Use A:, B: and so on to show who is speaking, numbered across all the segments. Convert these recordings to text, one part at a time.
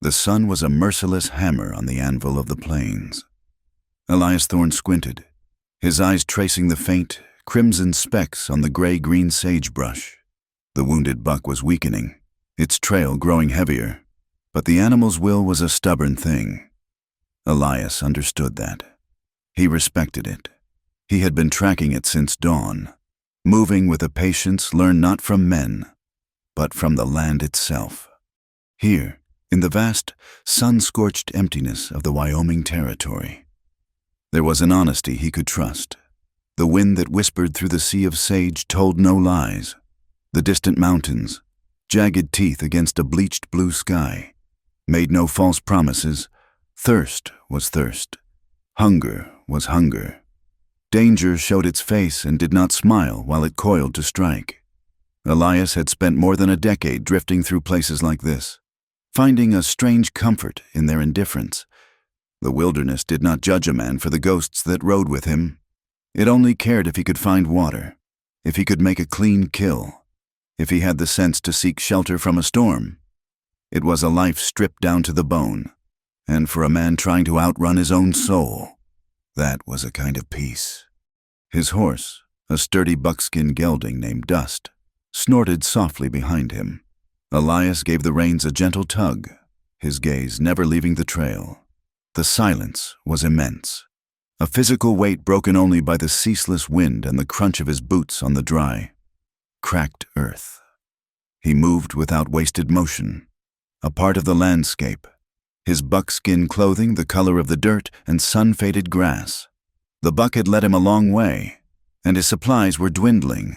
A: The sun was a merciless hammer on the anvil of the plains. Elias Thorne squinted, his eyes tracing the faint, crimson specks on the gray-green sagebrush. The wounded buck was weakening, its trail growing heavier, but the animal's will was a stubborn thing. Elias understood that. He respected it. He had been tracking it since dawn, moving with a patience learned not from men, but from the land itself. Here, in the vast, sun-scorched emptiness of the Wyoming Territory, there was an honesty he could trust. The wind that whispered through the sea of sage told no lies. The distant mountains, jagged teeth against a bleached blue sky, made no false promises. Thirst was thirst. Hunger was hunger. Danger showed its face and did not smile while it coiled to strike. Elias had spent more than a decade drifting through places like this, finding a strange comfort in their indifference. The wilderness did not judge a man for the ghosts that rode with him. It only cared if he could find water, if he could make a clean kill, if he had the sense to seek shelter from a storm. It was a life stripped down to the bone, and for a man trying to outrun his own soul, that was a kind of peace. His horse, a sturdy buckskin gelding named Dust, snorted softly behind him. Elias gave the reins a gentle tug, his gaze never leaving the trail. The silence was immense, a physical weight broken only by the ceaseless wind and the crunch of his boots on the dry, cracked earth. He moved without wasted motion, a part of the landscape, his buckskin clothing the color of the dirt and sun-faded grass. The buck had led him a long way, and his supplies were dwindling.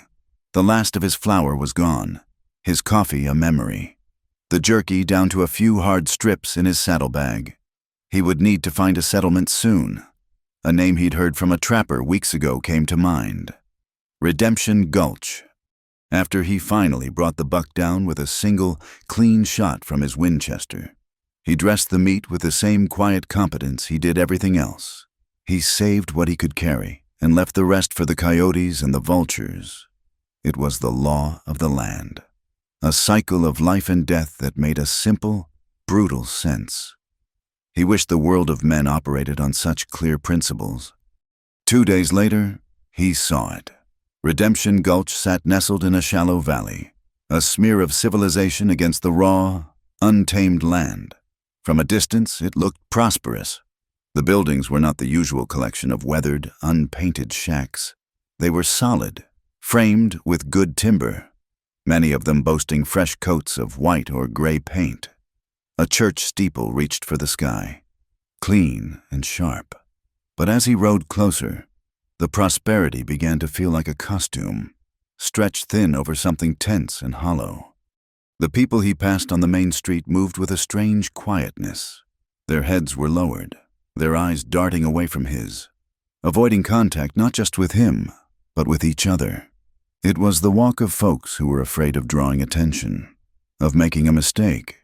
A: The last of his flour was gone, his coffee a memory, the jerky down to a few hard strips in his saddlebag. He would need to find a settlement soon. A name he'd heard from a trapper weeks ago came to mind. Redemption Gulch. After he finally brought the buck down with a single, clean shot from his Winchester, he dressed the meat with the same quiet competence he did everything else. He saved what he could carry and left the rest for the coyotes and the vultures. It was the law of the land, a cycle of life and death that made a simple, brutal sense. He wished the world of men operated on such clear principles. 2 days later, he saw it. Redemption Gulch sat nestled in a shallow valley, a smear of civilization against the raw, untamed land. From a distance, it looked prosperous. The buildings were not the usual collection of weathered, unpainted shacks. They were solid, framed with good timber, many of them boasting fresh coats of white or gray paint. A church steeple reached for the sky, clean and sharp. But as he rode closer, the prosperity began to feel like a costume, stretched thin over something tense and hollow. The people he passed on the main street moved with a strange quietness. Their heads were lowered, their eyes darting away from his, avoiding contact not just with him, but with each other. It was the walk of folks who were afraid of drawing attention, of making a mistake.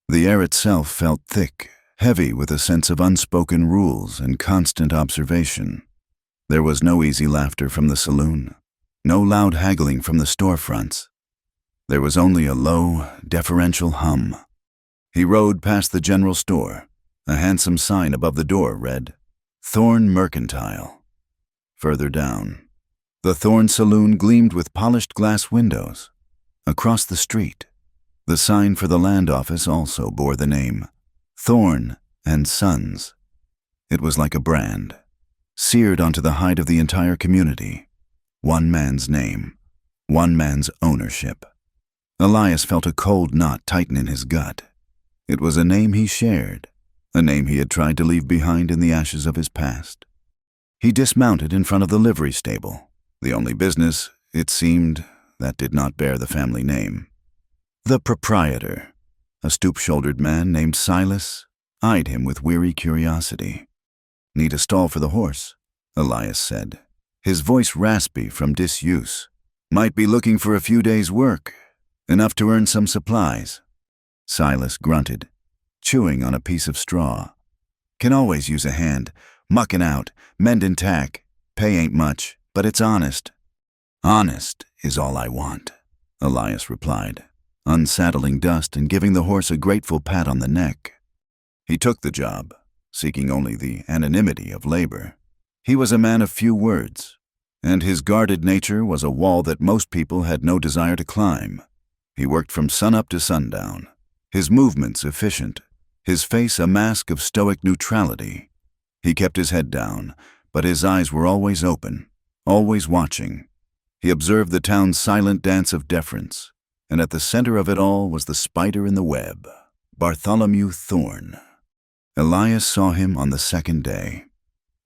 A: The air itself felt thick, heavy with a sense of unspoken rules and constant observation. There was no easy laughter from the saloon, no loud haggling from the storefronts. There was only a low, deferential hum. He rode past the general store. A handsome sign above the door read, "Thorne Mercantile." Further down, the Thorne Saloon gleamed with polished glass windows. Across the street, the sign for the land office also bore the name, Thorne and Sons. It was like a brand, seared onto the hide of the entire community. One man's name, one man's ownership. Elias felt a cold knot tighten in his gut. It was a name he shared, a name he had tried to leave behind in the ashes of his past. He dismounted in front of the livery stable, the only business, it seemed, that did not bear the family name. The proprietor, a stoop-shouldered man named Silas, eyed him with weary curiosity. "Need a stall for the horse," Elias said, his voice raspy from disuse. "Might be looking for a few days' work, enough to earn some supplies." Silas grunted, chewing on a piece of straw. "Can always use a hand, mucking out, mending tack. Pay ain't much, but it's honest." "Honest is all I want," Elias replied, unsaddling Dust and giving the horse a grateful pat on the neck. He took the job, seeking only the anonymity of labor. He was a man of few words, and his guarded nature was a wall that most people had no desire to climb. He worked from sunup to sundown, his movements efficient, his face a mask of stoic neutrality. He kept his head down, but his eyes were always open, always watching. He observed the town's silent dance of deference, and at the center of it all was the spider in the web, Bartholomew Thorne. Elias saw him on the second day.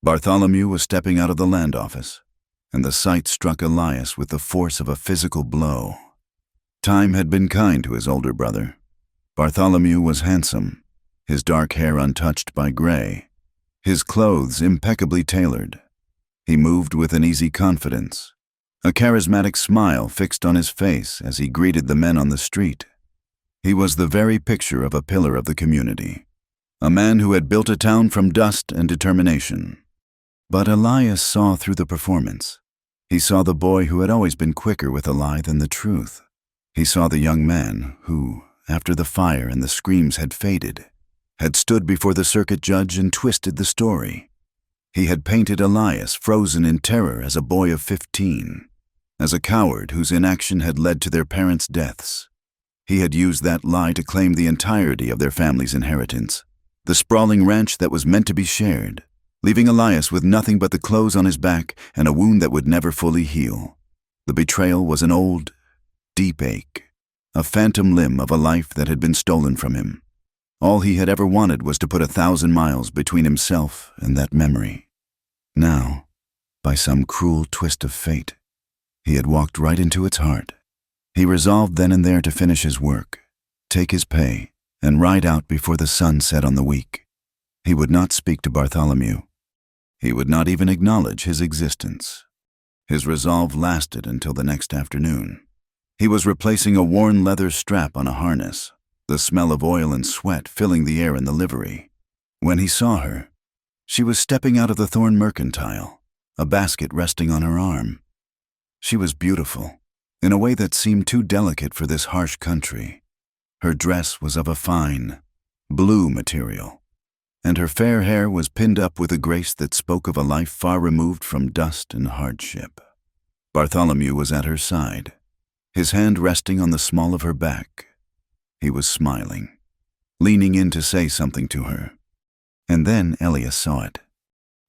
A: Bartholomew was stepping out of the land office, and the sight struck Elias with the force of a physical blow. Time had been kind to his older brother. Bartholomew was handsome, his dark hair untouched by gray, his clothes impeccably tailored. He moved with an easy confidence, a charismatic smile fixed on his face as he greeted the men on the street. He was the very picture of a pillar of the community, a man who had built a town from dust and determination. But Elias saw through the performance. He saw the boy who had always been quicker with a lie than the truth. He saw the young man who, after the fire and the screams had faded, had stood before the circuit judge and twisted the story. He had painted Elias frozen in terror as a boy of 15, as a coward whose inaction had led to their parents' deaths. He had used that lie to claim the entirety of their family's inheritance, the sprawling ranch that was meant to be shared, leaving Elias with nothing but the clothes on his back and a wound that would never fully heal. The betrayal was an old, deep ache, a phantom limb of a life that had been stolen from him. All he had ever wanted was to put 1,000 miles between himself and that memory. Now, by some cruel twist of fate, he had walked right into its heart. He resolved then and there to finish his work, take his pay, and ride out before the sun set on the week. He would not speak to Bartholomew. He would not even acknowledge his existence. His resolve lasted until the next afternoon. He was replacing a worn leather strap on a harness, the smell of oil and sweat filling the air in the livery. When he saw her, she was stepping out of the Thorne Mercantile, a basket resting on her arm. She was beautiful, in a way that seemed too delicate for this harsh country. Her dress was of a fine, blue material, and her fair hair was pinned up with a grace that spoke of a life far removed from dust and hardship. Bartholomew was at her side, his hand resting on the small of her back. He was smiling, leaning in to say something to her. And then Elias saw it.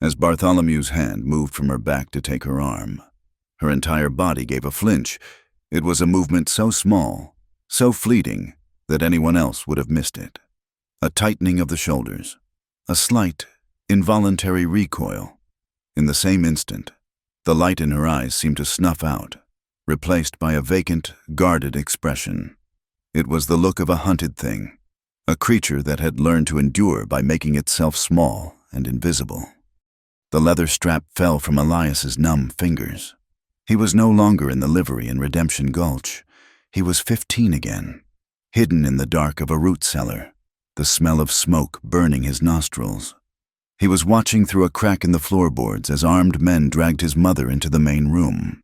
A: As Bartholomew's hand moved from her back to take her arm, her entire body gave a flinch. It was a movement so small, so fleeting, that anyone else would have missed it. A tightening of the shoulders, a slight, involuntary recoil. In the same instant, the light in her eyes seemed to snuff out, replaced by a vacant, guarded expression. It was the look of a hunted thing, a creature that had learned to endure by making itself small and invisible. The leather strap fell from Elias's numb fingers. He was no longer in the livery in Redemption Gulch. He was 15 again, hidden in the dark of a root cellar, the smell of smoke burning his nostrils. He was watching through a crack in the floorboards as armed men dragged his mother into the main room.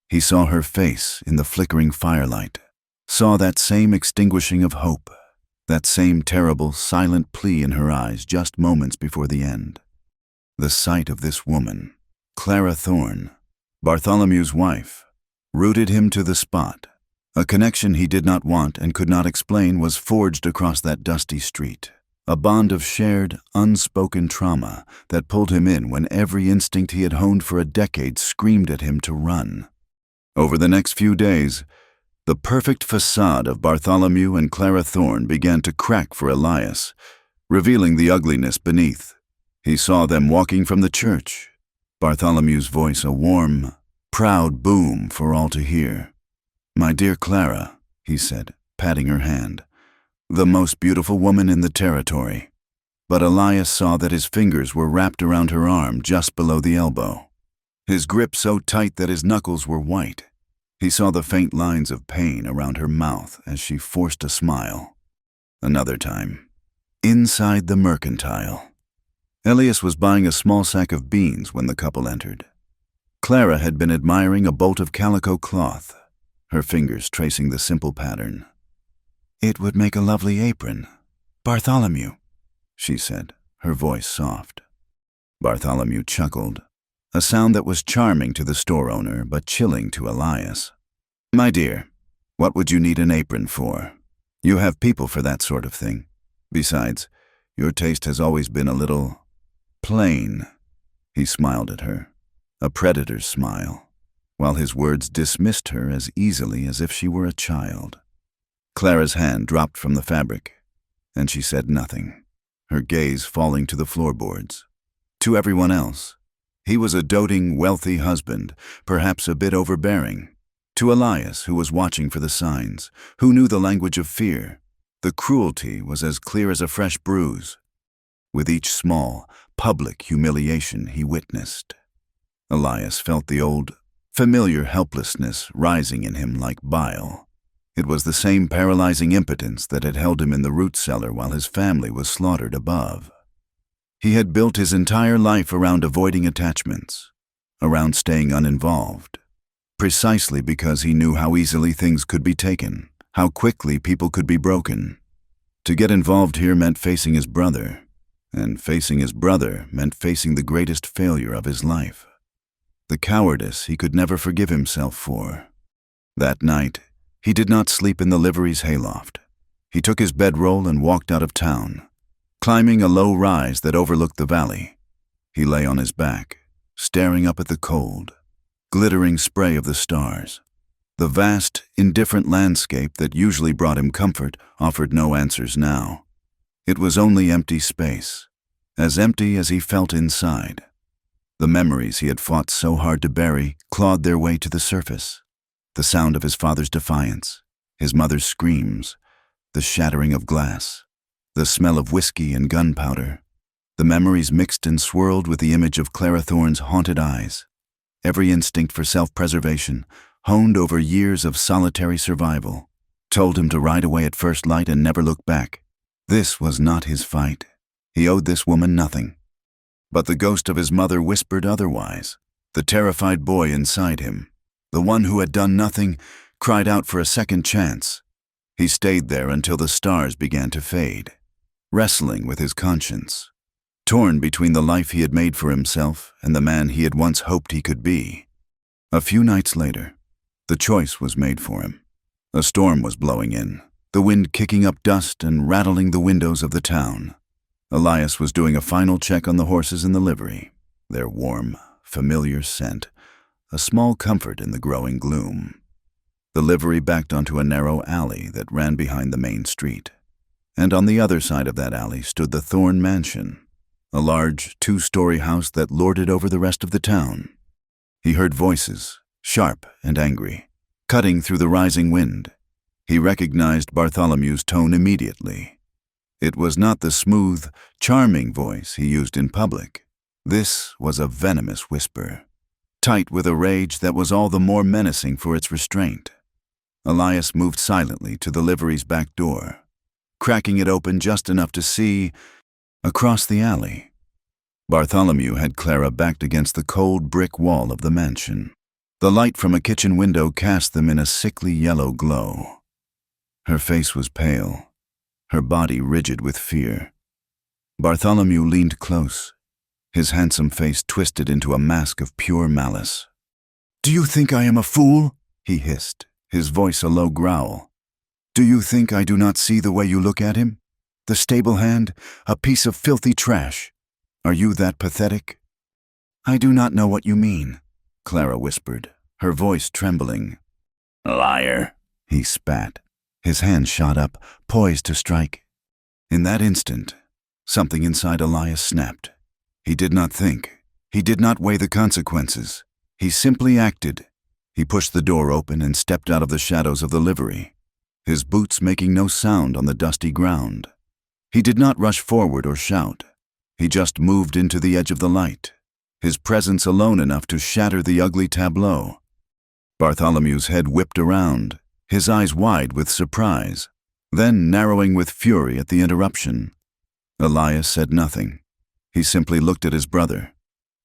A: He saw her face in the flickering firelight, saw that same extinguishing of hope, that same terrible, silent plea in her eyes just moments before the end. The sight of this woman, Clara Thorne, Bartholomew's wife, rooted him to the spot. A connection he did not want and could not explain was forged across that dusty street, a bond of shared, unspoken trauma that pulled him in when every instinct he had honed for a decade screamed at him to run. Over the next few days, the perfect facade of Bartholomew and Clara Thorne began to crack for Elias, revealing the ugliness beneath. He saw them walking from the church, Bartholomew's voice a warm, proud boom for all to hear. "My dear Clara," he said, patting her hand, "the most beautiful woman in the territory." But Elias saw that his fingers were wrapped around her arm just below the elbow, his grip so tight that his knuckles were white. He saw the faint lines of pain around her mouth as she forced a smile. Another time, inside the Mercantile, Elias was buying a small sack of beans when the couple entered. Clara had been admiring a bolt of calico cloth, her fingers tracing the simple pattern. "It would make a lovely apron. Bartholomew," she said, her voice soft. Bartholomew chuckled, a sound that was charming to the store owner but chilling to Elias. My dear, what would you need an apron for? You have people for that sort of thing. Besides, your taste has always been a little plain. He smiled at her, a predator's smile, while his words dismissed her as easily as if she were a child. Clara's hand dropped from the fabric, and she said nothing, her gaze falling to the floorboards. To everyone else, he was a doting, wealthy husband, perhaps a bit overbearing. To Elias, who was watching for the signs, who knew the language of fear, the cruelty was as clear as a fresh bruise. With each small, public humiliation he witnessed, Elias felt the old, familiar helplessness rising in him like bile. It was the same paralyzing impotence that had held him in the root cellar while his family was slaughtered above. He had built his entire life around avoiding attachments, around staying uninvolved, precisely because he knew how easily things could be taken, how quickly people could be broken. To get involved here meant facing his brother, and facing his brother meant facing the greatest failure of his life, the cowardice he could never forgive himself for. That night, he did not sleep in the livery's hayloft. He took his bedroll and walked out of town, climbing a low rise that overlooked the valley. He lay on his back, staring up at the cold, glittering spray of the stars. The vast, indifferent landscape that usually brought him comfort offered no answers now. It was only empty space, as empty as he felt inside. The memories he had fought so hard to bury clawed their way to the surface. The sound of his father's defiance, his mother's screams, the shattering of glass, the smell of whiskey and gunpowder. The memories mixed and swirled with the image of Clara Thorne's haunted eyes. Every instinct for self-preservation, honed over years of solitary survival, told him to ride away at first light and never look back. This was not his fight. He owed this woman nothing. But the ghost of his mother whispered otherwise. The terrified boy inside him, the one who had done nothing, cried out for a second chance. He stayed there until the stars began to fade, wrestling with his conscience, torn between the life he had made for himself and the man he had once hoped he could be. A few nights later, the choice was made for him. A storm was blowing in, the wind kicking up dust and rattling the windows of the town. Elias was doing a final check on the horses in the livery, their warm, familiar scent, a small comfort in the growing gloom. The livery backed onto a narrow alley that ran behind the main street, and on the other side of that alley stood the Thorne Mansion, a large, two-story house that lorded over the rest of the town. He heard voices, sharp and angry, cutting through the rising wind. He recognized Bartholomew's tone immediately. It was not the smooth, charming voice he used in public. This was a venomous whisper, tight with a rage that was all the more menacing for its restraint. Elias moved silently to the livery's back door, cracking it open just enough to see, across the alley, Bartholomew had Clara backed against the cold brick wall of the mansion. The light from a kitchen window cast them in a sickly yellow glow. Her face was pale, her body rigid with fear. Bartholomew leaned close, his handsome face twisted into a mask of pure malice. "Do you think I am a fool?" he hissed, his voice a low growl. "Do you think I do not see the way you look at him? The stable hand, a piece of filthy trash. Are you that pathetic?" "I do not know what you mean," Clara whispered, her voice trembling. "Liar," he spat. His hand shot up, poised to strike. In that instant, something inside Elias snapped. He did not think. He did not weigh the consequences. He simply acted. He pushed the door open and stepped out of the shadows of the livery, his boots making no sound on the dusty ground. He did not rush forward or shout. He just moved into the edge of the light, his presence alone enough to shatter the ugly tableau. Bartholomew's head whipped around, his eyes wide with surprise, then narrowing with fury at the interruption. Elias said nothing. He simply looked at his brother,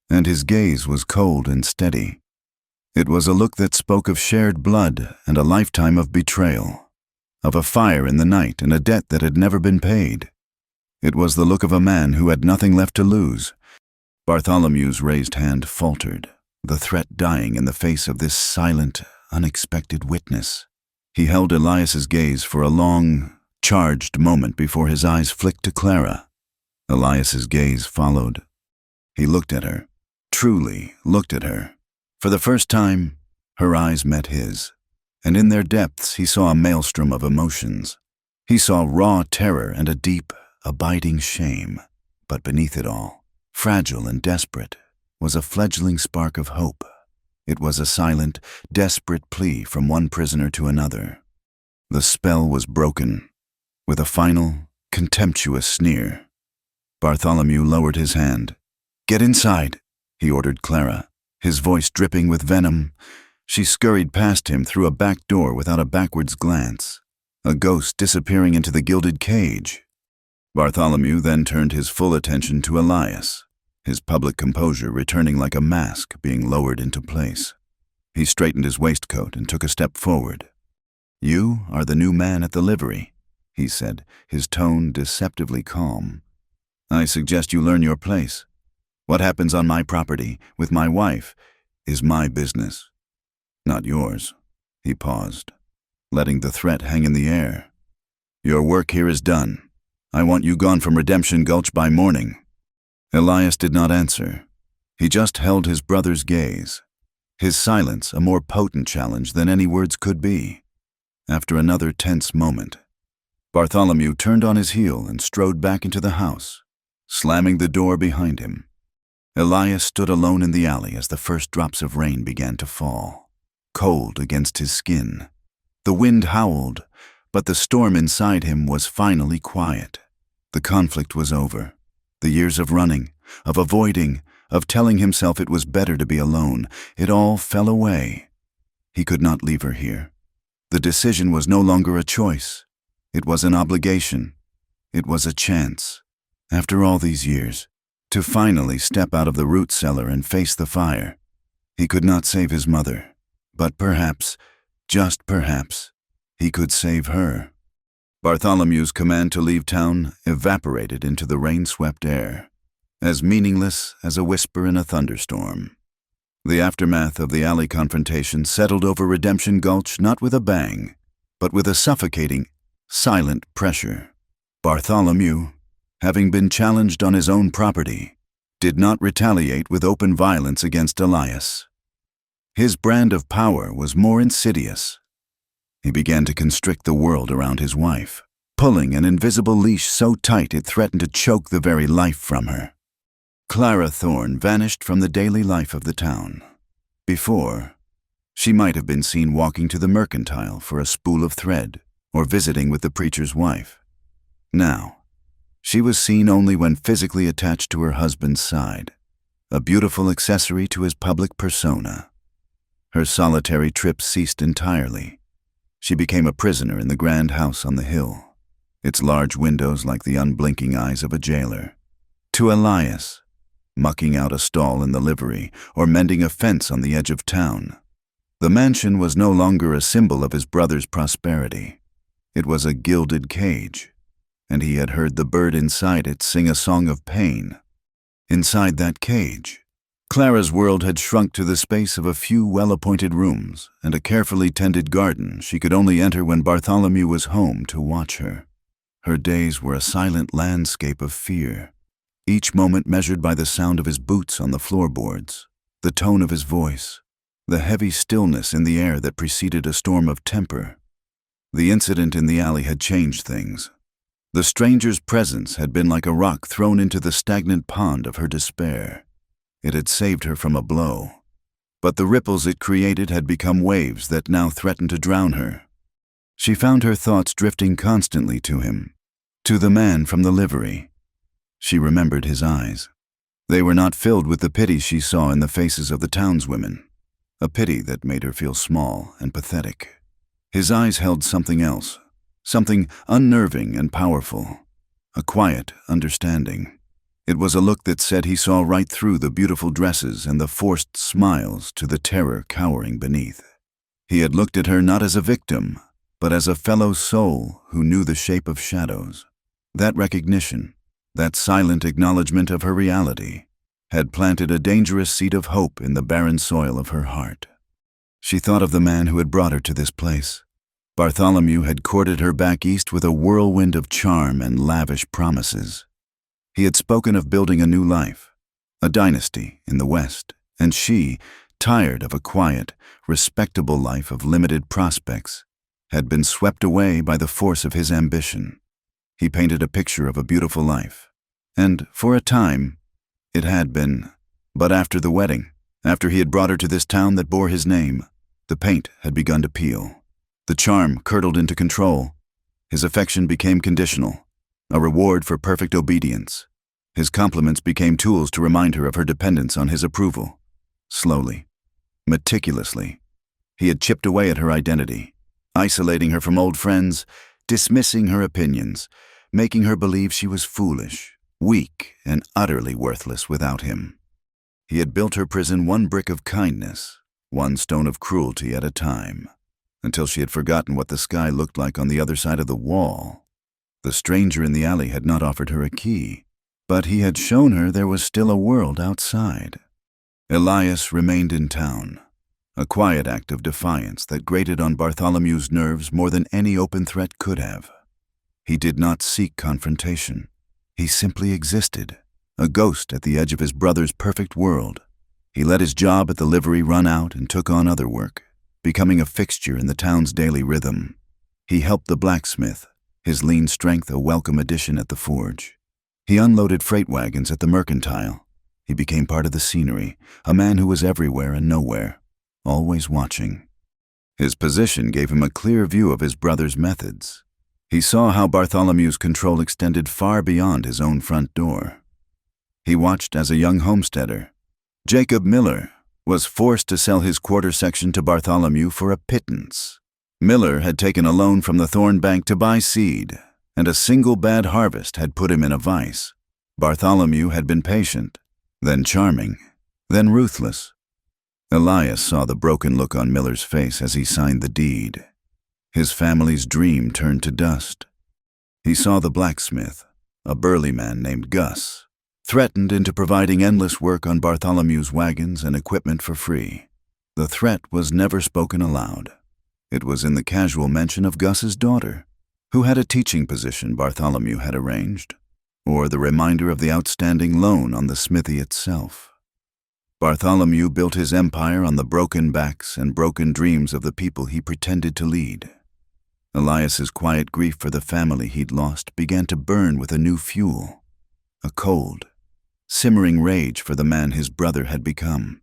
A: and his gaze was cold and steady. It was a look that spoke of shared blood and a lifetime of betrayal, of a fire in the night and a debt that had never been paid. It was the look of a man who had nothing left to lose. Bartholomew's raised hand faltered, the threat dying in the face of this silent, unexpected witness. He held Elias's gaze for a long, charged moment before his eyes flicked to Clara. Elias's gaze followed. He looked at her, truly looked at her. For the first time, her eyes met his, and in their depths he saw a maelstrom of emotions. He saw raw terror and a deep, abiding shame. But beneath it all, fragile and desperate, was a fledgling spark of hope. It was a silent, desperate plea from one prisoner to another. The spell was broken. With a final, contemptuous sneer, Bartholomew lowered his hand. "Get inside," he ordered Clara, his voice dripping with venom. She scurried past him through a back door without a backwards glance, a ghost disappearing into the gilded cage. Bartholomew then turned his full attention to Elias, his public composure returning like a mask being lowered into place. He straightened his waistcoat and took a step forward. "You are the new man at the livery," he said, his tone deceptively calm. "I suggest you learn your place. What happens on my property, with my wife, is my business, not yours." He paused, letting the threat hang in the air. "Your work here is done. I want you gone from Redemption Gulch by morning." Elias did not answer. He just held his brother's gaze, his silence a more potent challenge than any words could be. After another tense moment, Bartholomew turned on his heel and strode back into the house, slamming the door behind him. Elias stood alone in the alley as the first drops of rain began to fall, cold against his skin. The wind howled, but the storm inside him was finally quiet. The conflict was over. The years of running, of avoiding, of telling himself it was better to be alone, it all fell away. He could not leave her here. The decision was no longer a choice. It was an obligation. It was a chance, after all these years, to finally step out of the root cellar and face the fire. He could not save his mother, but perhaps, just perhaps, he could save her. Bartholomew's command to leave town evaporated into the rain-swept air, as meaningless as a whisper in a thunderstorm. The aftermath of the alley confrontation settled over Redemption Gulch not with a bang, but with a suffocating, silent pressure. Bartholomew, having been challenged on his own property, did not retaliate with open violence against Elias. His brand of power was more insidious. He began to constrict the world around his wife, pulling an invisible leash so tight it threatened to choke the very life from her. Clara Thorne vanished from the daily life of the town. Before, she might have been seen walking to the mercantile for a spool of thread or visiting with the preacher's wife. Now, she was seen only when physically attached to her husband's side, a beautiful accessory to his public persona. Her solitary trips ceased entirely. She became a prisoner in the grand house on the hill, its large windows like the unblinking eyes of a jailer. To Elias, mucking out a stall in the livery or mending a fence on the edge of town, the mansion was no longer a symbol of his brother's prosperity. It was a gilded cage, and he had heard the bird inside it sing a song of pain. Inside that cage, Clara's world had shrunk to the space of a few well-appointed rooms and a carefully tended garden she could only enter when Bartholomew was home to watch her. Her days were a silent landscape of fear, each moment measured by the sound of his boots on the floorboards, the tone of his voice, the heavy stillness in the air that preceded a storm of temper. The incident in the alley had changed things. The stranger's presence had been like a rock thrown into the stagnant pond of her despair. It had saved her from a blow, but the ripples it created had become waves that now threatened to drown her. She found her thoughts drifting constantly to him, to the man from the livery. She remembered his eyes. They were not filled with the pity she saw in the faces of the townswomen, a pity that made her feel small and pathetic. His eyes held something else, something unnerving and powerful, a quiet understanding. It was a look that said he saw right through the beautiful dresses and the forced smiles to the terror cowering beneath. He had looked at her not as a victim, but as a fellow soul who knew the shape of shadows. That recognition, That silent acknowledgement of her reality had planted a dangerous seed of hope in the barren soil of her heart. She thought of the man who had brought her to this place. Bartholomew had courted her back east with a whirlwind of charm and lavish promises. He had spoken of building a new life, a dynasty in the West, and she, tired of a quiet, respectable life of limited prospects, had been swept away by the force of his ambition. He painted a picture of a beautiful life, and, for a time, it had been. But after the wedding, after he had brought her to this town that bore his name, the paint had begun to peel. The charm curdled into control. His affection became conditional, a reward for perfect obedience. His compliments became tools to remind her of her dependence on his approval. Slowly, meticulously, he had chipped away at her identity, isolating her from old friends, dismissing her opinions, making her believe she was foolish, weak, and utterly worthless without him. He had built her prison one brick of kindness, one stone of cruelty at a time, until she had forgotten what the sky looked like on the other side of the wall. The stranger in the alley had not offered her a key, but he had shown her there was still a world outside. Elias remained in town, a quiet act of defiance that grated on Bartholomew's nerves more than any open threat could have. He did not seek confrontation. He simply existed, a ghost at the edge of his brother's perfect world. He let his job at the livery run out and took on other work, becoming a fixture in the town's daily rhythm. He helped the blacksmith, his lean strength a welcome addition at the forge. He unloaded freight wagons at the mercantile. He became part of the scenery, a man who was everywhere and nowhere, always watching. His position gave him a clear view of his brother's methods. He saw how Bartholomew's control extended far beyond his own front door. He watched as a young homesteader, Jacob Miller, was forced to sell his quarter section to Bartholomew for a pittance. Miller had taken a loan from the Thorn Bank to buy seed, and a single bad harvest had put him in a vice. Bartholomew had been patient, then charming, then ruthless. Elias saw the broken look on Miller's face as he signed the deed. His family's dream turned to dust. He saw the blacksmith, a burly man named Gus, threatened into providing endless work on Bartholomew's wagons and equipment for free. The threat was never spoken aloud. It was in the casual mention of Gus's daughter, who had a teaching position Bartholomew had arranged, or the reminder of the outstanding loan on the smithy itself. Bartholomew built his empire on the broken backs and broken dreams of the people he pretended to lead. Elias's quiet grief for the family he'd lost began to burn with a new fuel, a cold, simmering rage for the man his brother had become.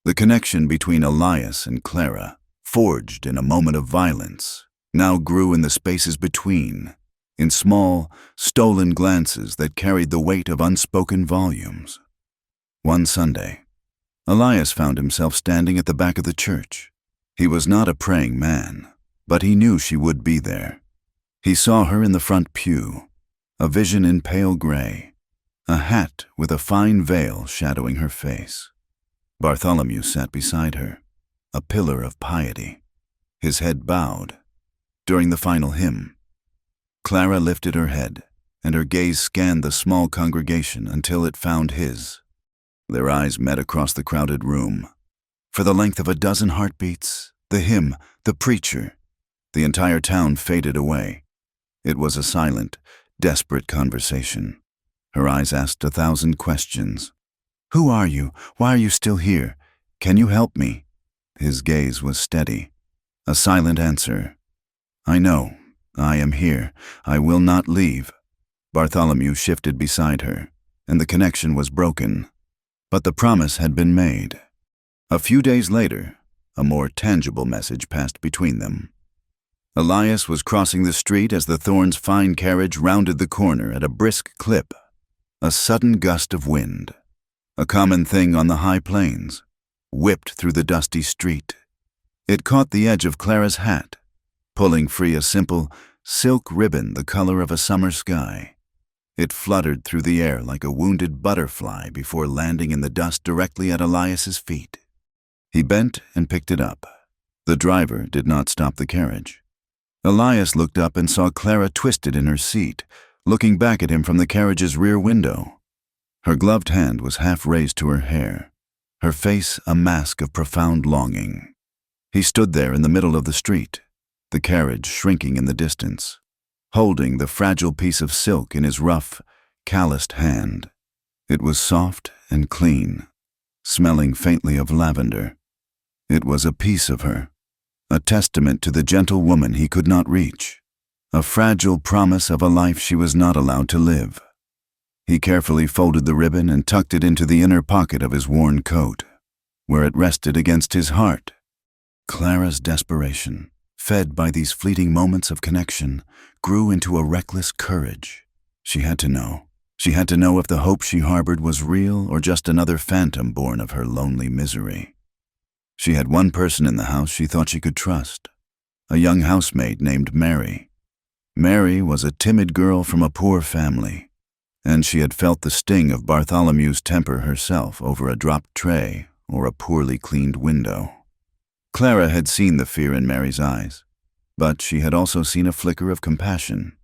A: The connection between Elias and Clara, forged in a moment of violence, now grew in the spaces between, in small, stolen glances that carried the weight of unspoken volumes. One Sunday, Elias found himself standing at the back of the church. He was not a praying man, but he knew she would be there. He saw her in the front pew, a vision in pale gray, a hat with a fine veil shadowing her face. Bartholomew sat beside her, a pillar of piety, his head bowed. During the final hymn, Clara lifted her head, and her gaze scanned the small congregation until it found his. Their eyes met across the crowded room. For the length of a dozen heartbeats, the hymn, the preacher, the entire town faded away. It was a silent, desperate conversation. Her eyes asked 1,000 questions. Who are you? Why are you still here? Can you help me? His gaze was steady. A silent answer. I know. I am here. I will not leave. Bartholomew shifted beside her, and the connection was broken. But the promise had been made. A few days later, a more tangible message passed between them. Elias was crossing the street as the Thorns' fine carriage rounded the corner at a brisk clip. A sudden gust of wind, a common thing on the high plains, whipped through the dusty street. It caught the edge of Clara's hat, pulling free a simple silk ribbon the color of a summer sky. It fluttered through the air like a wounded butterfly before landing in the dust directly at Elias's feet. He bent and picked it up. The driver did not stop the carriage. Elias looked up and saw Clara twisted in her seat, looking back at him from the carriage's rear window. Her gloved hand was half raised to her hair, her face a mask of profound longing. He stood there in the middle of the street, the carriage shrinking in the distance, holding the fragile piece of silk in his rough, calloused hand. It was soft and clean, smelling faintly of lavender. It was a piece of her, a testament to the gentle woman he could not reach, a fragile promise of a life she was not allowed to live. He carefully folded the ribbon and tucked it into the inner pocket of his worn coat, where it rested against his heart. Clara's desperation, fed by these fleeting moments of connection, grew into a reckless courage. She had to know. She had to know if the hope she harbored was real or just another phantom born of her lonely misery. She had one person in the house she thought she could trust, a young housemaid named Mary. Mary was a timid girl from a poor family, and she had felt the sting of Bartholomew's temper herself over a dropped tray or a poorly cleaned window. Clara had seen the fear in Mary's eyes, but she had also seen a flicker of compassion.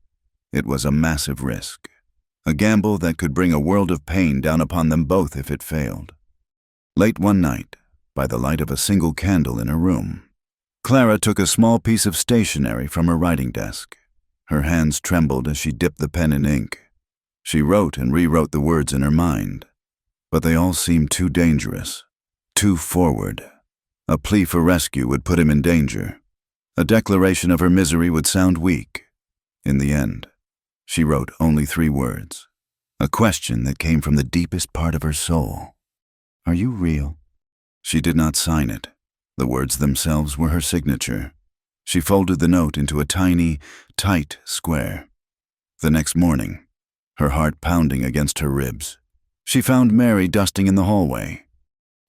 A: It was a massive risk, a gamble that could bring a world of pain down upon them both if it failed. Late one night, by the light of a single candle in her room, Clara took a small piece of stationery from her writing desk. Her hands trembled as she dipped the pen in ink. She wrote and rewrote the words in her mind, but they all seemed too dangerous, too forward. A plea for rescue would put him in danger. A declaration of her misery would sound weak. In the end, she wrote only 3 words, a question that came from the deepest part of her soul. "Are you real?" She did not sign it. The words themselves were her signature. She folded the note into a tiny, tight square. The next morning, her heart pounding against her ribs, she found Mary dusting in the hallway.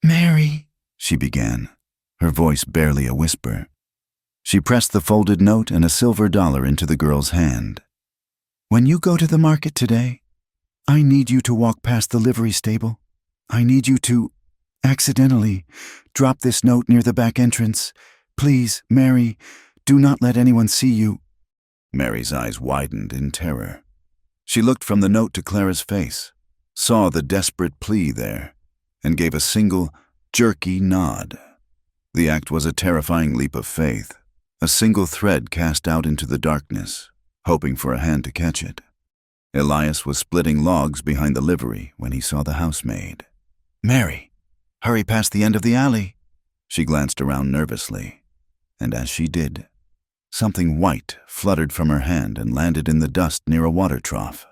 A: "Mary," she began, her voice barely a whisper. She pressed the folded note and a silver dollar into the girl's hand. "When you go to the market today, I need you to walk past the livery stable. I need you to, accidentally, drop this note near the back entrance. Please, Mary, do not let anyone see you." Mary's eyes widened in terror. She looked from the note to Clara's face, saw the desperate plea there, and gave a single, jerky nod. The act was a terrifying leap of faith, a single thread cast out into the darkness, hoping for a hand to catch it. Elias was splitting logs behind the livery when he saw the housemaid. "Mary, hurry past the end of the alley." She glanced around nervously, and as she did, something white fluttered from her hand and landed in the dust near a water trough.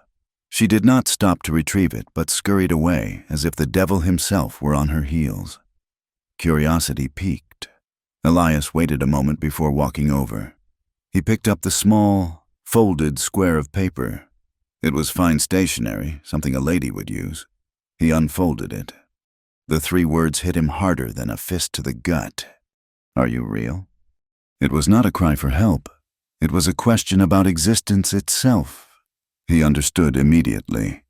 A: She did not stop to retrieve it, but scurried away as if the devil himself were on her heels. Curiosity piqued. Elias waited a moment before walking over. He picked up the small, folded square of paper. It was fine stationery, something a lady would use. He unfolded it. The 3 words hit him harder than a fist to the gut. "Are you real?" It was not a cry for help. It was a question about existence itself. He understood immediately.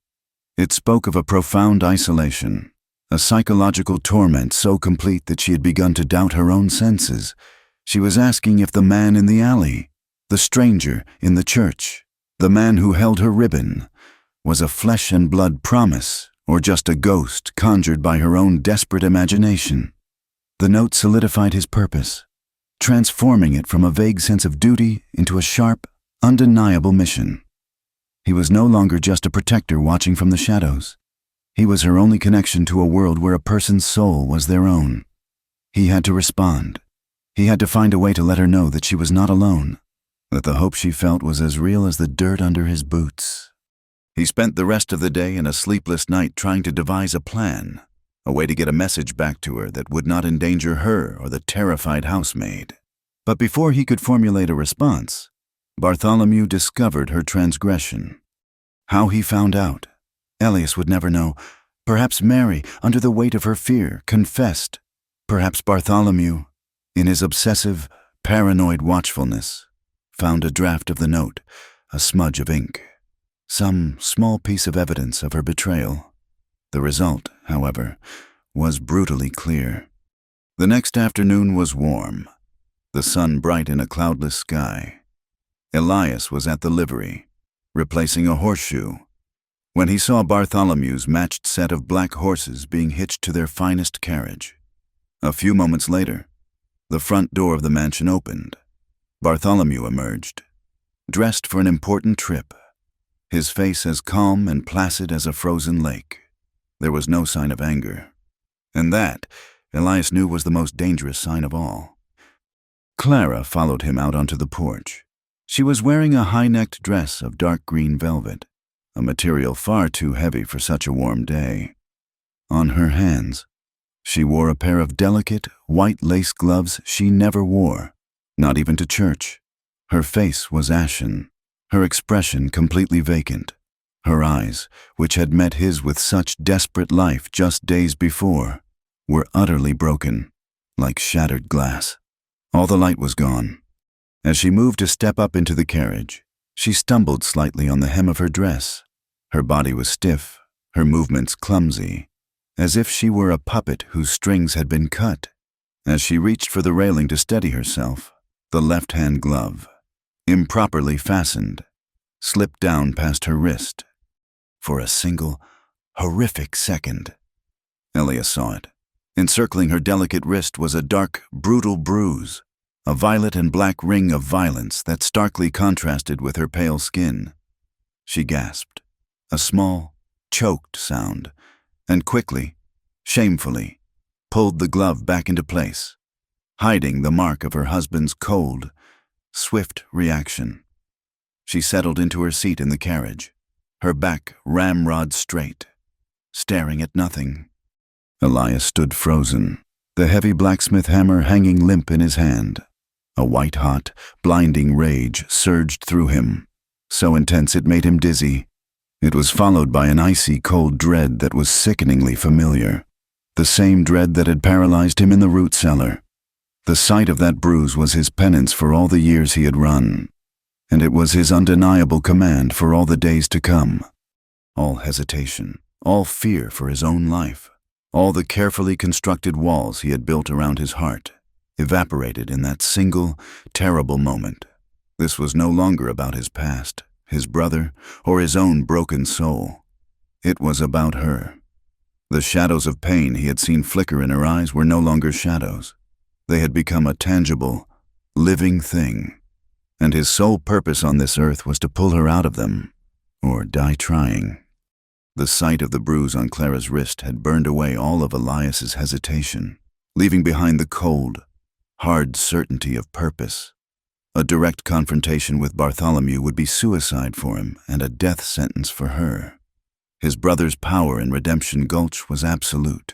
A: It spoke of a profound isolation, a psychological torment so complete that she had begun to doubt her own senses. She was asking if the man in the alley, the stranger in the church, the man who held her ribbon, was a flesh and blood promise or just a ghost conjured by her own desperate imagination. The note solidified his purpose, transforming it from a vague sense of duty into a sharp, undeniable mission. He was no longer just a protector watching from the shadows. He was her only connection to a world where a person's soul was their own. He had to respond. He had to find a way to let her know that she was not alone, that the hope she felt was as real as the dirt under his boots. He spent the rest of the day and a sleepless night trying to devise a plan, a way to get a message back to her that would not endanger her or the terrified housemaid. But before he could formulate a response, Bartholomew discovered her transgression. How he found out, Elias would never know. Perhaps Mary, under the weight of her fear, confessed. Perhaps Bartholomew, in his obsessive, paranoid watchfulness, found a draft of the note, a smudge of ink, some small piece of evidence of her betrayal. The result, however, was brutally clear. The next afternoon was warm, the sun bright in a cloudless sky. Elias was at the livery. replacing a horseshoe, when he saw Bartholomew's matched set of black horses being hitched to their finest carriage. A few moments later, the front door of the mansion opened. Bartholomew emerged, dressed for an important trip, his face as calm and placid as a frozen lake. There was no sign of anger. And that, Elias knew, was the most dangerous sign of all. Clara followed him out onto the porch. She was wearing a high-necked dress of dark green velvet, a material far too heavy for such a warm day. On her hands, she wore a pair of delicate, white lace gloves she never wore, not even to church. Her face was ashen, her expression completely vacant. Her eyes, which had met his with such desperate life just days before, were utterly broken, like shattered glass. All the light was gone. As she moved to step up into the carriage, she stumbled slightly on the hem of her dress. Her body was stiff, her movements clumsy, as if she were a puppet whose strings had been cut. As she reached for the railing to steady herself, the left-hand glove, improperly fastened, slipped down past her wrist. For a single, horrific second, Elias saw it. Encircling her delicate wrist was a dark, brutal bruise, a violet and black ring of violence that starkly contrasted with her pale skin. She gasped, a small, choked sound, and quickly, shamefully, pulled the glove back into place, hiding the mark of her husband's cold, swift reaction. She settled into her seat in the carriage, her back ramrod straight, staring at nothing. Elias stood frozen, the heavy blacksmith hammer hanging limp in his hand. A white-hot, blinding rage surged through him, so intense it made him dizzy. It was followed by an icy cold dread that was sickeningly familiar, the same dread that had paralyzed him in the root cellar. The sight of that bruise was his penance for all the years he had run, and it was his undeniable command for all the days to come. All hesitation, all fear for his own life, all the carefully constructed walls he had built around his heart, evaporated in that single, terrible moment. This was no longer about his past, his brother, or his own broken soul. It was about her. The shadows of pain he had seen flicker in her eyes were no longer shadows. They had become a tangible, living thing, and his sole purpose on this earth was to pull her out of them, or die trying. The sight of the bruise on Clara's wrist had burned away all of Elias's hesitation, leaving behind the cold, hard certainty of purpose. A direct confrontation with Bartholomew would be suicide for him and a death sentence for her. His brother's power in Redemption Gulch was absolute,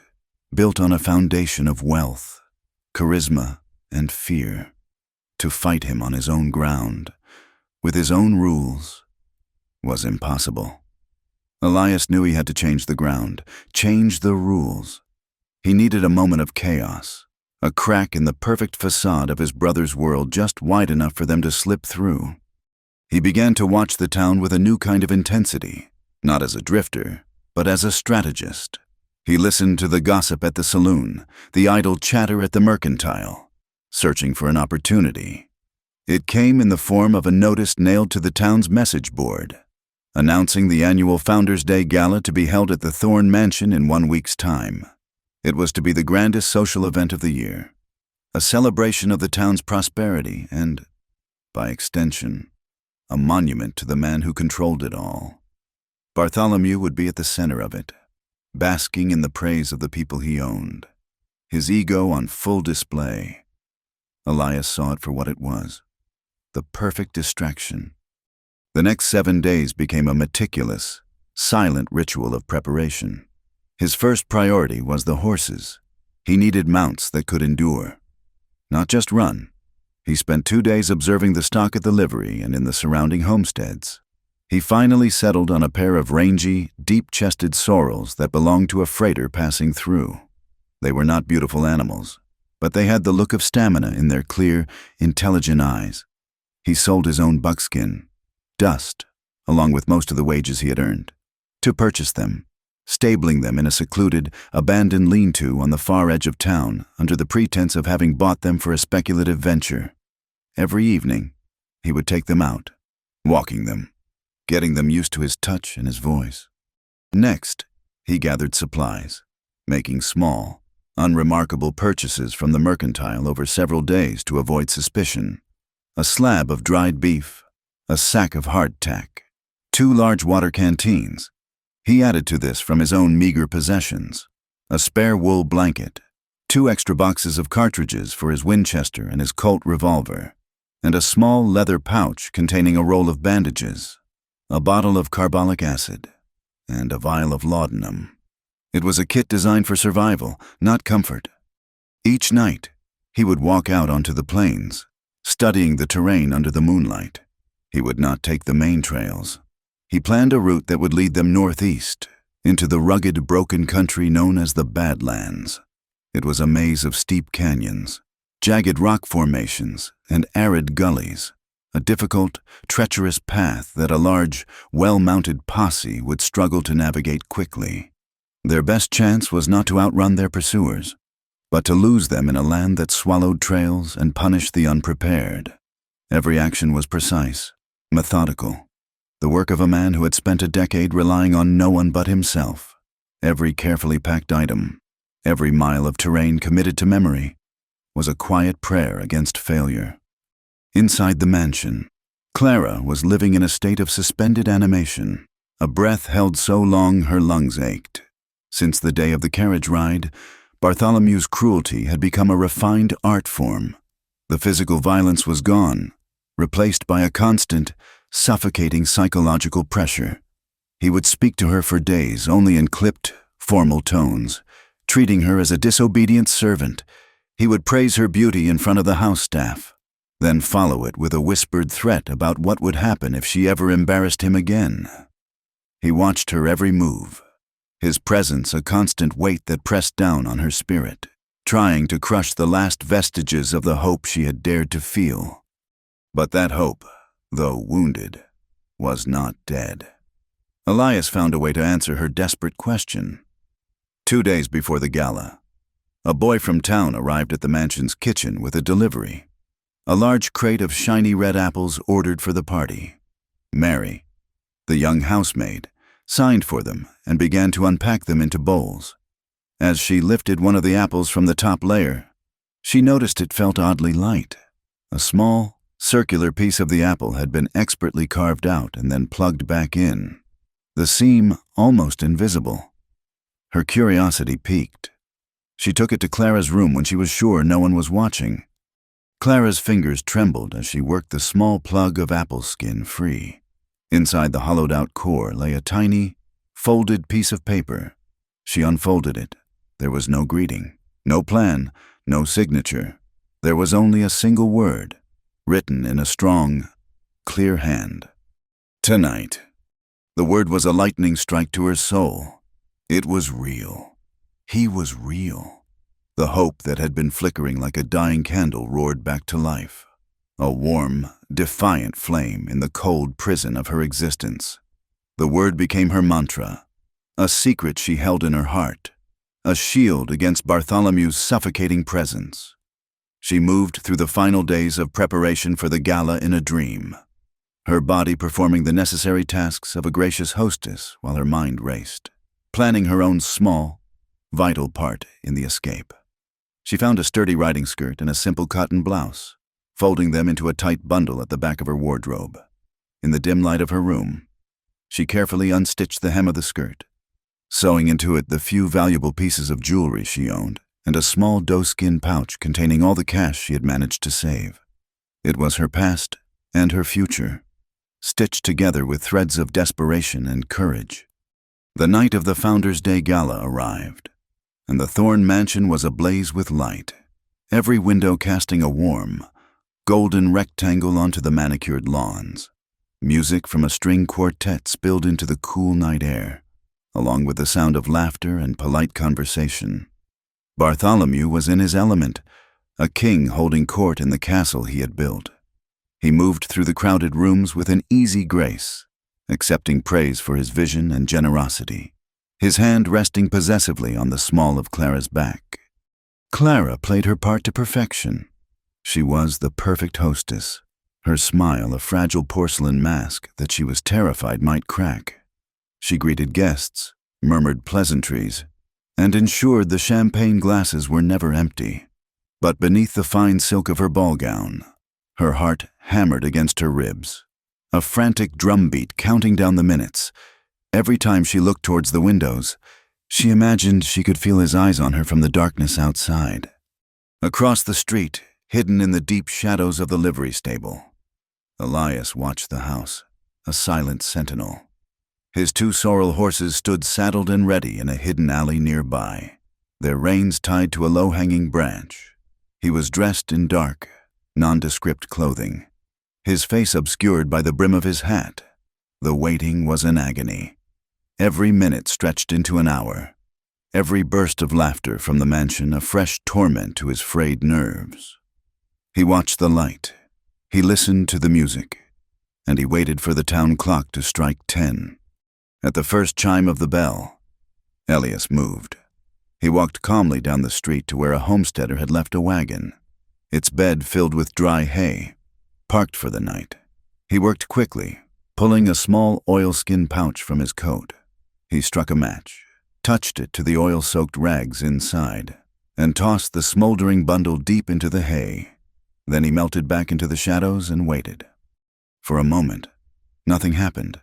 A: built on a foundation of wealth, charisma, and fear. To fight him on his own ground, with his own rules, was impossible. Elias knew he had to change the ground, change the rules. He needed a moment of chaos, a crack in the perfect facade of his brother's world just wide enough for them to slip through. He began to watch the town with a new kind of intensity, not as a drifter, but as a strategist. He listened to the gossip at the saloon, the idle chatter at the mercantile, searching for an opportunity. It came in the form of a notice nailed to the town's message board, announcing the annual Founders' Day Gala to be held at the Thorne Mansion in 1 week's time. It was to be the grandest social event of the year, a celebration of the town's prosperity and, by extension, a monument to the man who controlled it all. Bartholomew would be at the center of it, basking in the praise of the people he owned, his ego on full display. Elias saw it for what it was, the perfect distraction. The next 7 days became a meticulous, silent ritual of preparation. His first priority was the horses. He needed mounts that could endure, not just run. He spent 2 days observing the stock at the livery and in the surrounding homesteads. He finally settled on a pair of rangy, deep-chested sorrels that belonged to a freighter passing through. They were not beautiful animals, but they had the look of stamina in their clear, intelligent eyes. He sold his own buckskin, dust, along with most of the wages he had earned, to purchase them, stabling them in a secluded, abandoned lean-to on the far edge of town under the pretense of having bought them for a speculative venture. Every evening, he would take them out, walking them, getting them used to his touch and his voice. Next, he gathered supplies, making small, unremarkable purchases from the mercantile over several days to avoid suspicion. A slab of dried beef, a sack of hardtack, 2 large water canteens. He added to this from his own meager possessions, a spare wool blanket, 2 extra boxes of cartridges for his Winchester and his Colt revolver, and a small leather pouch containing a roll of bandages, a bottle of carbolic acid, and a vial of laudanum. It was a kit designed for survival, not comfort. Each night, he would walk out onto the plains, studying the terrain under the moonlight. He would not take the main trails. He planned a route that would lead them northeast, into the rugged, broken country known as the Badlands. It was a maze of steep canyons, jagged rock formations, and arid gullies, a difficult, treacherous path that a large, well-mounted posse would struggle to navigate quickly. Their best chance was not to outrun their pursuers, but to lose them in a land that swallowed trails and punished the unprepared. Every action was precise, methodical, the work of a man who had spent a decade relying on no one but himself. Every carefully packed item, every mile of terrain committed to memory, was a quiet prayer against failure. Inside the mansion, Clara was living in a state of suspended animation, a breath held so long her lungs ached. Since the day of the carriage ride, Bartholomew's cruelty had become a refined art form. The physical violence was gone, replaced by a constant, suffocating psychological pressure. He would speak to her for days only in clipped, formal tones, treating her as a disobedient servant. He would praise her beauty in front of the house staff, then follow it with a whispered threat about what would happen if she ever embarrassed him again. He watched her every move, his presence a constant weight that pressed down on her spirit, trying to crush the last vestiges of the hope she had dared to feel. But that hope, though wounded, was not dead. Elias found a way to answer her desperate question. 2 days before the gala, a boy from town arrived at the mansion's kitchen with a delivery, a large crate of shiny red apples ordered for the party. Mary, the young housemaid, signed for them and began to unpack them into bowls. As she lifted one of the apples from the top layer, she noticed it felt oddly light. A small, circular piece of the apple had been expertly carved out and then plugged back in, the seam almost invisible. Her curiosity piqued. She took it to Clara's room when she was sure no one was watching. Clara's fingers trembled as she worked the small plug of apple skin free. Inside the hollowed-out core lay a tiny, folded piece of paper. She unfolded it. There was no greeting, no plan, no signature. There was only a single word, written in a strong, clear hand. Tonight. The word was a lightning strike to her soul. It was real. He was real. The hope that had been flickering like a dying candle roared back to life. A warm, defiant flame in the cold prison of her existence. The word became her mantra, a secret she held in her heart, a shield against Bartholomew's suffocating presence. She moved through the final days of preparation for the gala in a dream, her body performing the necessary tasks of a gracious hostess while her mind raced, planning her own small, vital part in the escape. She found a sturdy riding skirt and a simple cotton blouse, folding them into a tight bundle at the back of her wardrobe. In the dim light of her room, she carefully unstitched the hem of the skirt, sewing into it the few valuable pieces of jewelry she owned and a small doeskin pouch containing all the cash she had managed to save. It was her past and her future, stitched together with threads of desperation and courage. The night of the Founders' Day Gala arrived, and the Thorne mansion was ablaze with light, every window casting a warm, golden rectangle onto the manicured lawns. Music from a string quartet spilled into the cool night air, along with the sound of laughter and polite conversation. Bartholomew was in his element, a king holding court in the castle he had built. He moved through the crowded rooms with an easy grace, accepting praise for his vision and generosity, his hand resting possessively on the small of Clara's back. Clara played her part to perfection. She was the perfect hostess, her smile a fragile porcelain mask that she was terrified might crack. She greeted guests, murmured pleasantries, and ensured the champagne glasses were never empty. But beneath the fine silk of her ball gown, her heart hammered against her ribs, a frantic drumbeat counting down the minutes. Every time she looked towards the windows, she imagined she could feel his eyes on her from the darkness outside. Across the street, hidden in the deep shadows of the livery stable, Elias watched the house, a silent sentinel. His 2 sorrel horses stood saddled and ready in a hidden alley nearby, their reins tied to a low-hanging branch. He was dressed in dark, nondescript clothing, his face obscured by the brim of his hat. The waiting was an agony. Every minute stretched into an hour, every burst of laughter from the mansion a fresh torment to his frayed nerves. He watched the light, he listened to the music, and he waited for the town clock to strike 10. At the first chime of the bell, Elias moved. He walked calmly down the street to where a homesteader had left a wagon, its bed filled with dry hay, parked for the night. He worked quickly, pulling a small oilskin pouch from his coat. He struck a match, touched it to the oil-soaked rags inside, and tossed the smoldering bundle deep into the hay. Then he melted back into the shadows and waited. For a moment, nothing happened.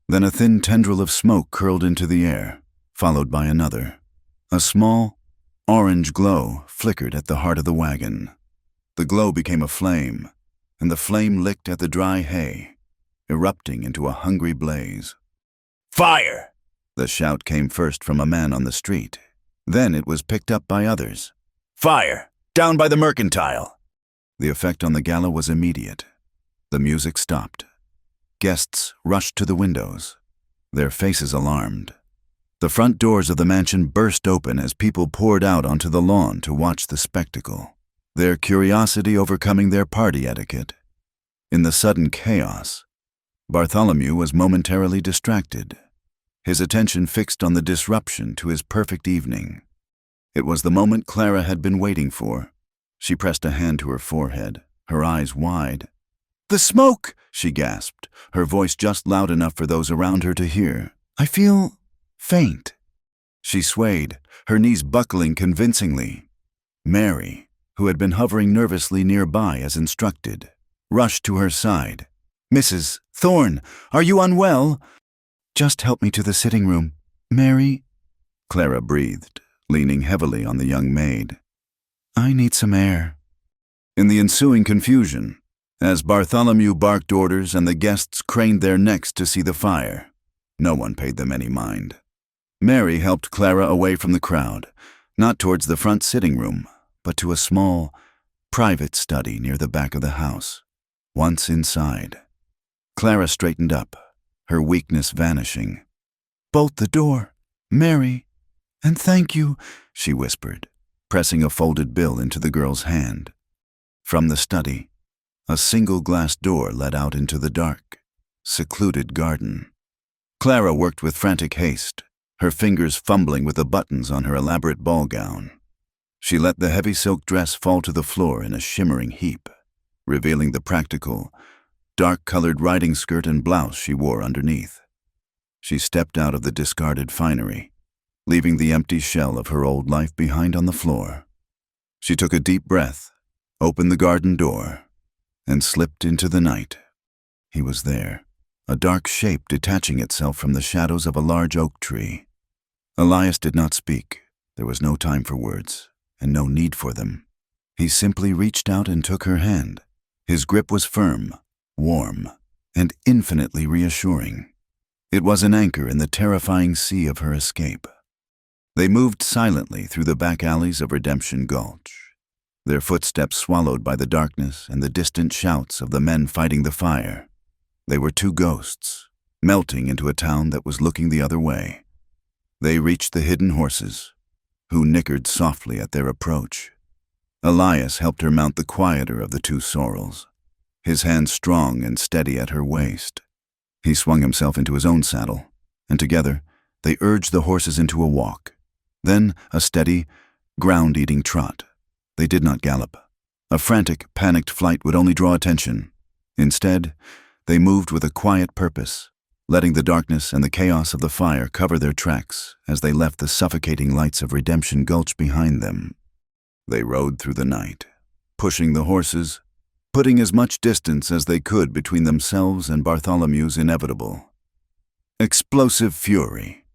A: Then a thin tendril of smoke curled into the air, followed by another. A small, orange glow flickered at the heart of the wagon. The glow became a flame, and the flame licked at the dry hay, erupting into a hungry blaze. "Fire!" The shout came first from a man on the street. Then it was picked up by others. "Fire! Down by the mercantile!" The effect on the gala was immediate. The music stopped. Guests rushed to the windows, their faces alarmed. The front doors of the mansion burst open as people poured out onto the lawn to watch the spectacle, their curiosity overcoming their party etiquette. In the sudden chaos, Bartholomew was momentarily distracted, his attention fixed on the disruption to his perfect evening. It was the moment Clara had been waiting for. She pressed a hand to her forehead, her eyes wide. "The smoke!" she gasped, her voice just loud enough for those around her to hear. "I feel faint." She swayed, her knees buckling convincingly. Mary, who had been hovering nervously nearby as instructed, rushed to her side. "Mrs. Thorne, are you unwell?" "Just help me to the sitting room, Mary," Clara breathed, leaning heavily on the young maid. "I need some air." In the ensuing confusion, as Bartholomew barked orders and the guests craned their necks to see the fire, no one paid them any mind. Mary helped Clara away from the crowd, not towards the front sitting room, but to a small, private study near the back of the house. Once inside, Clara straightened up, her weakness vanishing. "Bolt the door, Mary, and thank you," she whispered, pressing a folded bill into the girl's hand. From the study, a single glass door led out into the dark, secluded garden. Clara worked with frantic haste, her fingers fumbling with the buttons on her elaborate ball gown. She let the heavy silk dress fall to the floor in a shimmering heap, revealing the practical, dark-colored riding skirt and blouse she wore underneath. She stepped out of the discarded finery, leaving the empty shell of her old life behind on the floor. She took a deep breath, opened the garden door, and slipped into the night. He was there, a dark shape detaching itself from the shadows of a large oak tree. Elias did not speak. There was no time for words, and no need for them. He simply reached out and took her hand. His grip was firm, warm, and infinitely reassuring. It was an anchor in the terrifying sea of her escape. They moved silently through the back alleys of Redemption Gulch, their footsteps swallowed by the darkness and the distant shouts of the men fighting the fire. They were two ghosts, melting into a town that was looking the other way. They reached the hidden horses, who nickered softly at their approach. Elias helped her mount the quieter of the 2 sorrels, his hand strong and steady at her waist. He swung himself into his own saddle, and together they urged the horses into a walk, then a steady, ground-eating trot. They did not gallop. A frantic, panicked flight would only draw attention. Instead, they moved with a quiet purpose, letting the darkness and the chaos of the fire cover their tracks as they left the suffocating lights of Redemption Gulch behind them. They rode through the night, pushing the horses, putting as much distance as they could between themselves and Bartholomew's inevitable. Explosive fury.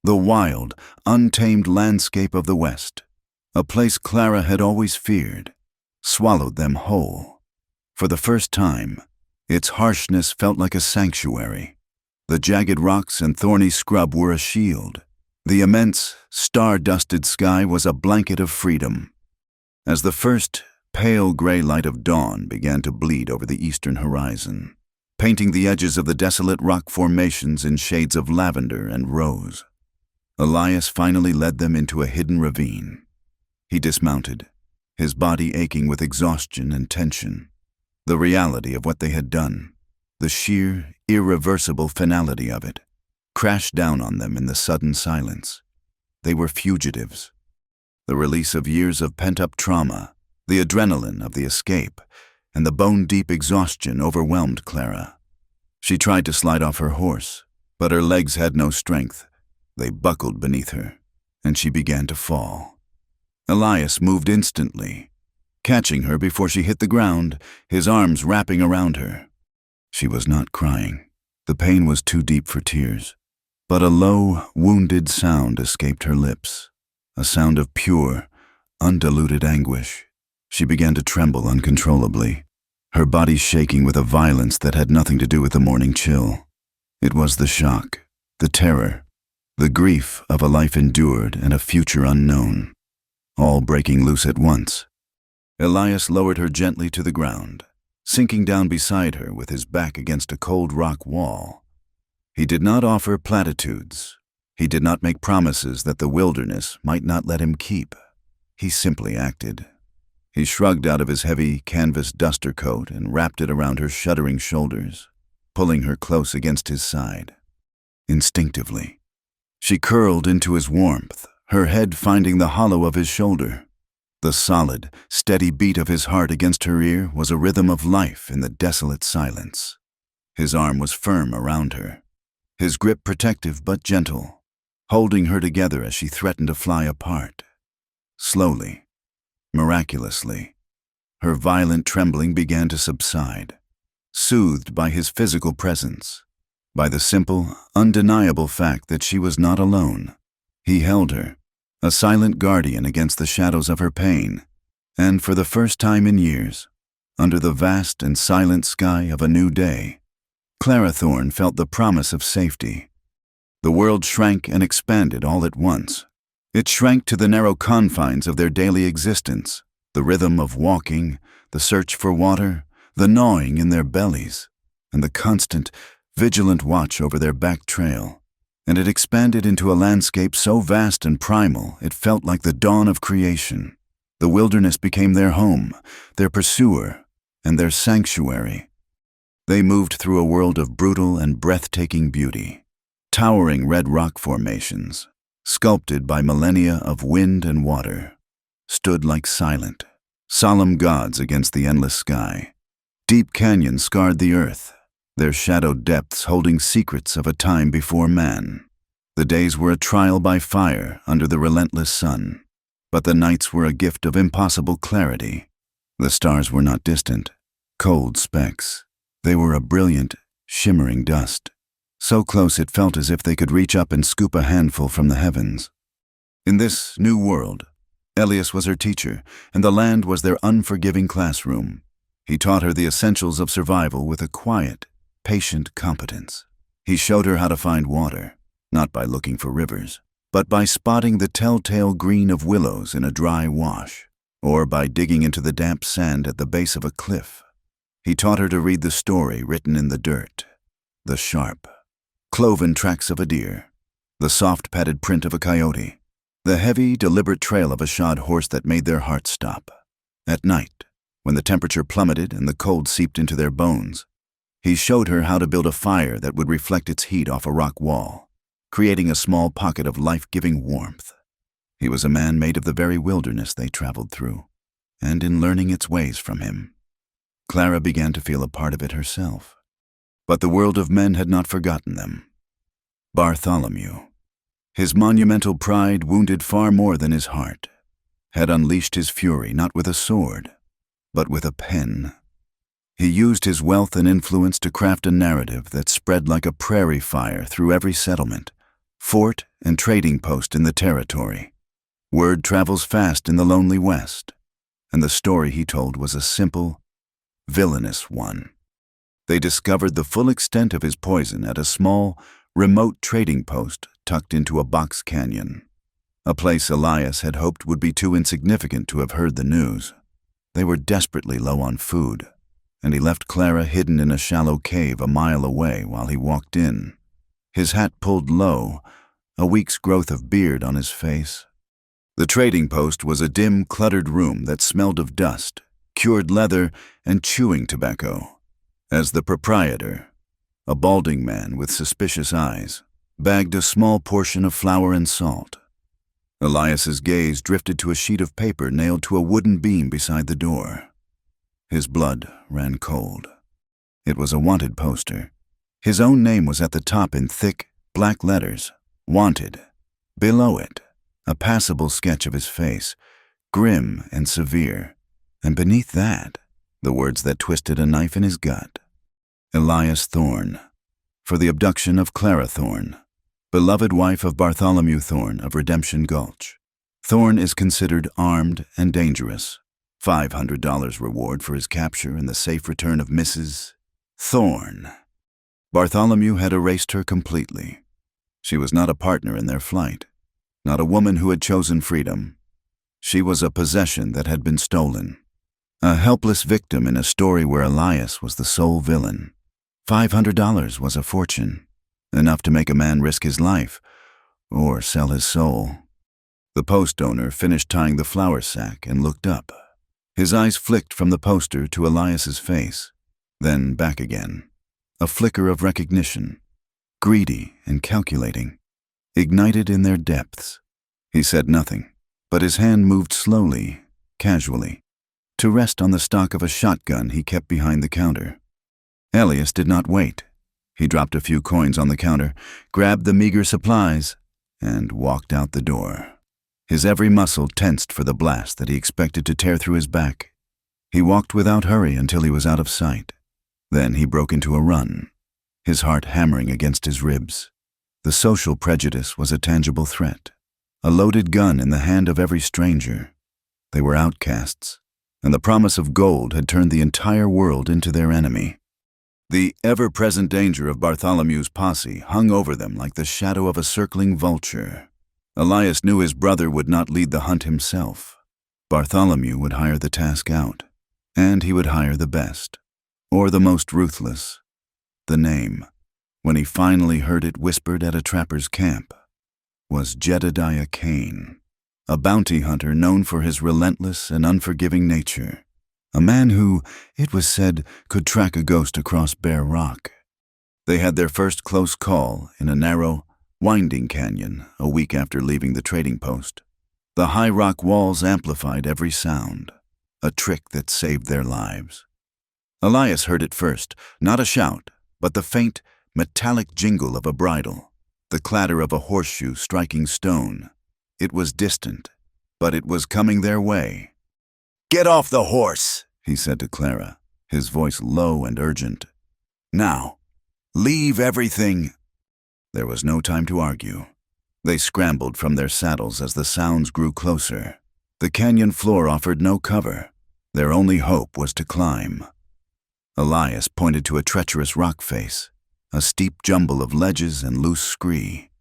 A: The wild, untamed landscape of the West, a place Clara had always feared, swallowed them whole. For the first time, its harshness felt like a sanctuary. The jagged rocks and thorny scrub were a shield. The immense, star-dusted sky was a blanket of freedom. As the first pale gray light of dawn began to bleed over the eastern horizon, painting the edges of the desolate rock formations in shades of lavender and rose, Elias finally led them into a hidden ravine. He dismounted, his body aching with exhaustion and tension. The reality of what they had done, the sheer, irreversible finality of it, crashed down on them in the sudden silence. They were fugitives. The release of years of pent-up trauma, the adrenaline of the escape, and the bone-deep exhaustion overwhelmed Clara. She tried to slide off her horse, but her legs had no strength. They buckled beneath her, and she began to fall. Elias moved instantly, catching her before she hit the ground, his arms wrapping around her. She was not crying. The pain was too deep for tears. But a low, wounded sound escaped her lips, a sound of pure, undiluted anguish. She began to tremble uncontrollably, her body shaking with a violence that had nothing to do with the morning chill. It was the shock, the terror, the grief of a life endured and a future unknown, all breaking loose at once. Elias lowered her gently to the ground, sinking down beside her with his back against a cold rock wall. He did not offer platitudes. He did not make promises that the wilderness might not let him keep. He simply acted. He shrugged out of his heavy canvas duster coat and wrapped it around her shuddering shoulders, pulling her close against his side. Instinctively, she curled into his warmth, her head finding the hollow of his shoulder. The solid, steady beat of his heart against her ear was a rhythm of life in the desolate silence. His arm was firm around her, his grip protective but gentle, holding her together as she threatened to fly apart. Slowly, miraculously, her violent trembling began to subside, soothed by his physical presence, by the simple, undeniable fact that she was not alone. He held her, a silent guardian against the shadows of her pain, and for the first time in years, under the vast and silent sky of a new day, Clara Thorne felt the promise of safety. The world shrank and expanded all at once. It shrank to the narrow confines of their daily existence, the rhythm of walking, the search for water, the gnawing in their bellies, and the constant, vigilant watch over their back trail. And it expanded into a landscape so vast and primal it felt like the dawn of creation. The wilderness became their home, their pursuer, and their sanctuary. They moved through a world of brutal and breathtaking beauty. Towering red rock formations, sculpted by millennia of wind and water, stood like silent, solemn gods against the endless sky. Deep canyons scarred the earth, their shadowed depths holding secrets of a time before man. The days were a trial by fire under the relentless sun, but the nights were a gift of impossible clarity. The stars were not distant, cold specks. They were a brilliant, shimmering dust, so close it felt as if they could reach up and scoop a handful from the heavens. In this new world, Elias was her teacher, and the land was their unforgiving classroom. He taught her the essentials of survival with a quiet, patient competence. He showed her how to find water, not by looking for rivers, but by spotting the telltale green of willows in a dry wash, or by digging into the damp sand at the base of a cliff. He taught her to read the story written in the dirt, the sharp, cloven tracks of a deer, the soft padded print of a coyote, the heavy, deliberate trail of a shod horse that made their hearts stop. At night, when the temperature plummeted and the cold seeped into their bones, he showed her how to build a fire that would reflect its heat off a rock wall, creating a small pocket of life-giving warmth. He was a man made of the very wilderness they traveled through, and in learning its ways from him, Clara began to feel a part of it herself. But the world of men had not forgotten them. Bartholomew, his monumental pride wounded far more than his heart, had unleashed his fury not with a sword, but with a pen. He used his wealth and influence to craft a narrative that spread like a prairie fire through every settlement, fort, and trading post in the territory. Word travels fast in the lonely West, and the story he told was a simple, villainous one. They discovered the full extent of his poison at a small, remote trading post tucked into a box canyon, a place Elias had hoped would be too insignificant to have heard the news. They were desperately low on food, and he left Clara hidden in a shallow cave a mile away while he walked in, his hat pulled low, a week's growth of beard on his face. The trading post was a dim, cluttered room that smelled of dust, cured leather, and chewing tobacco, as the proprietor, a balding man with suspicious eyes, bagged a small portion of flour and salt. Elias's gaze drifted to a sheet of paper nailed to a wooden beam beside the door. His blood ran cold. It was a wanted poster. His own name was at the top in thick, black letters, "Wanted." Below it, a passable sketch of his face, grim and severe, and beneath that, the words that twisted a knife in his gut. Elias Thorne, for the abduction of Clara Thorne, beloved wife of Bartholomew Thorne of Redemption Gulch. Thorne is considered armed and dangerous. $500 reward for his capture and the safe return of Mrs. Thorne. Bartholomew had erased her completely. She was not a partner in their flight, not a woman who had chosen freedom. She was a possession that had been stolen, a helpless victim in a story where Elias was the sole villain. $500 was a fortune, enough to make a man risk his life or sell his soul. The post owner finished tying the flour sack and looked up. His eyes flicked from the poster to Elias's face, then back again. A flicker of recognition, greedy and calculating, ignited in their depths. He said nothing, but his hand moved slowly, casually, to rest on the stock of a shotgun he kept behind the counter. Elias did not wait. He dropped a few coins on the counter, grabbed the meager supplies, and walked out the door. His every muscle tensed for the blast that he expected to tear through his back. He walked without hurry until he was out of sight. Then he broke into a run, his heart hammering against his ribs. The social prejudice was a tangible threat, a loaded gun in the hand of every stranger. They were outcasts, and the promise of gold had turned the entire world into their enemy. The ever-present danger of Bartholomew's posse hung over them like the shadow of a circling vulture. Elias knew his brother would not lead the hunt himself. Bartholomew would hire the task out, and he would hire the best, or the most ruthless. The name, when he finally heard it whispered at a trapper's camp, was Jedediah Kane, a bounty hunter known for his relentless and unforgiving nature. A man who, it was said, could track a ghost across bare rock. They had their first close call in a narrow, winding canyon a week after leaving the trading post. The high rock walls amplified every sound, a trick that saved their lives. Elias heard it first, not a shout, but the faint, metallic jingle of a bridle, the clatter of a horseshoe striking stone. It was distant, but it was coming their way. "Get off the horse," he said to Clara, his voice low and urgent. "Now, leave everything." There was no time to argue. They scrambled from their saddles as the sounds grew closer. The canyon floor offered no cover. Their only hope was to climb. Elias pointed to a treacherous rock face, a steep jumble of ledges and loose scree.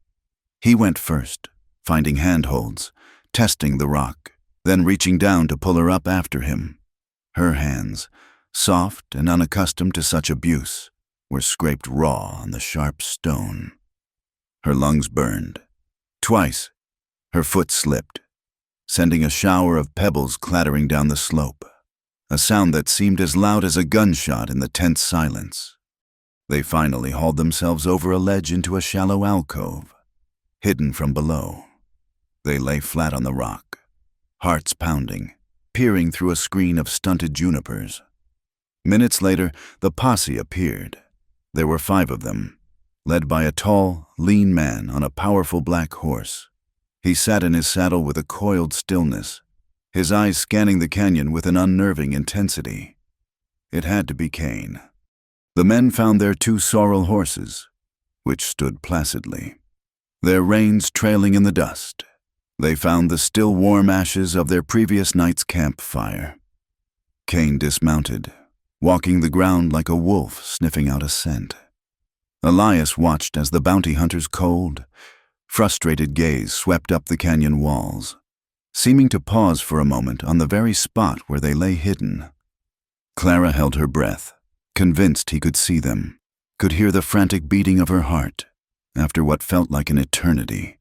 A: He went first, finding handholds, testing the rock, then reaching down to pull her up after him. Her hands, soft and unaccustomed to such abuse, were scraped raw on the sharp stone. Her lungs burned. Twice, her foot slipped, sending a shower of pebbles clattering down the slope, a sound that seemed as loud as a gunshot in the tense silence. They finally hauled themselves over a ledge into a shallow alcove, hidden from below. They lay flat on the rock, hearts pounding, peering through a screen of stunted junipers. Minutes later, the posse appeared. There were 5 of them, led by a tall, lean man on a powerful black horse. He sat in his saddle with a coiled stillness, his eyes scanning the canyon with an unnerving intensity. It had to be Cain. The men found their 2 sorrel horses, which stood placidly, their reins trailing in the dust. They found the still warm ashes of their previous night's campfire. Cain dismounted, walking the ground like a wolf sniffing out a scent. Elias watched as the bounty hunter's cold, frustrated gaze swept up the canyon walls, seeming to pause for a moment on the very spot where they lay hidden. Clara held her breath, convinced he could see them, could hear the frantic beating of her heart, after what felt like an eternity.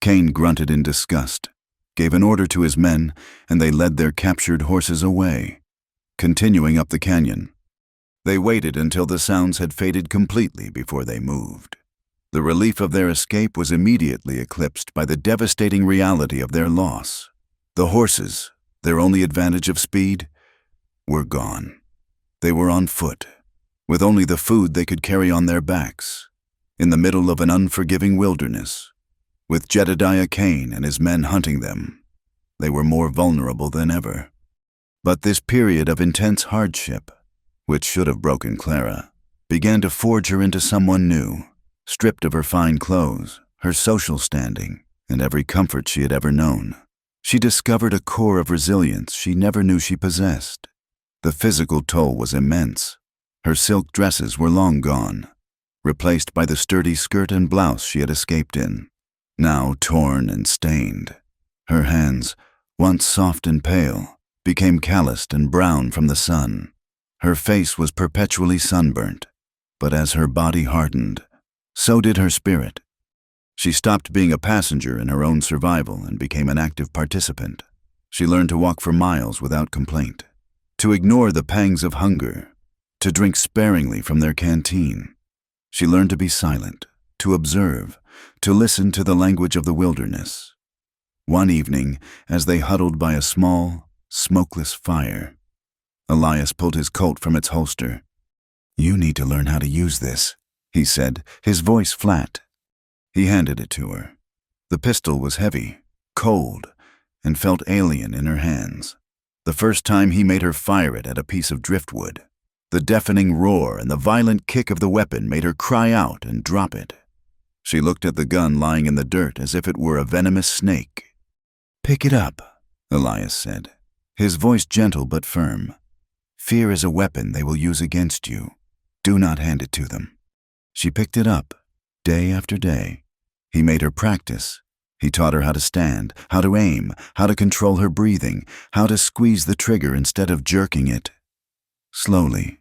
A: Cain grunted in disgust, gave an order to his men, and they led their captured horses away, continuing up the canyon. They waited until the sounds had faded completely before they moved. The relief of their escape was immediately eclipsed by the devastating reality of their loss. The horses, their only advantage of speed, were gone. They were on foot, with only the food they could carry on their backs, in the middle of an unforgiving wilderness. With Jedediah Cain and his men hunting them, they were more vulnerable than ever. But this period of intense hardship, which should have broken Clara, began to forge her into someone new. Stripped of her fine clothes, her social standing, and every comfort she had ever known, she discovered a core of resilience she never knew she possessed. The physical toll was immense. Her silk dresses were long gone, replaced by the sturdy skirt and blouse she had escaped in, now torn and stained. Her hands, once soft and pale, became calloused and brown from the sun. Her face was perpetually sunburnt, but as her body hardened, so did her spirit. She stopped being a passenger in her own survival and became an active participant. She learned to walk for miles without complaint, to ignore the pangs of hunger, to drink sparingly from their canteen. She learned to be silent, to observe, to listen to the language of the wilderness. One evening, as they huddled by a small, smokeless fire, Elias pulled his Colt from its holster. "You need to learn how to use this," he said, his voice flat. He handed it to her. The pistol was heavy, cold, and felt alien in her hands. The first time he made her fire it at a piece of driftwood, the deafening roar and the violent kick of the weapon made her cry out and drop it. She looked at the gun lying in the dirt as if it were a venomous snake. "Pick it up," Elias said, his voice gentle but firm. "Fear is a weapon they will use against you. Do not hand it to them." She picked it up, day after day. He made her practice. He taught her how to stand, how to aim, how to control her breathing, how to squeeze the trigger instead of jerking it. Slowly,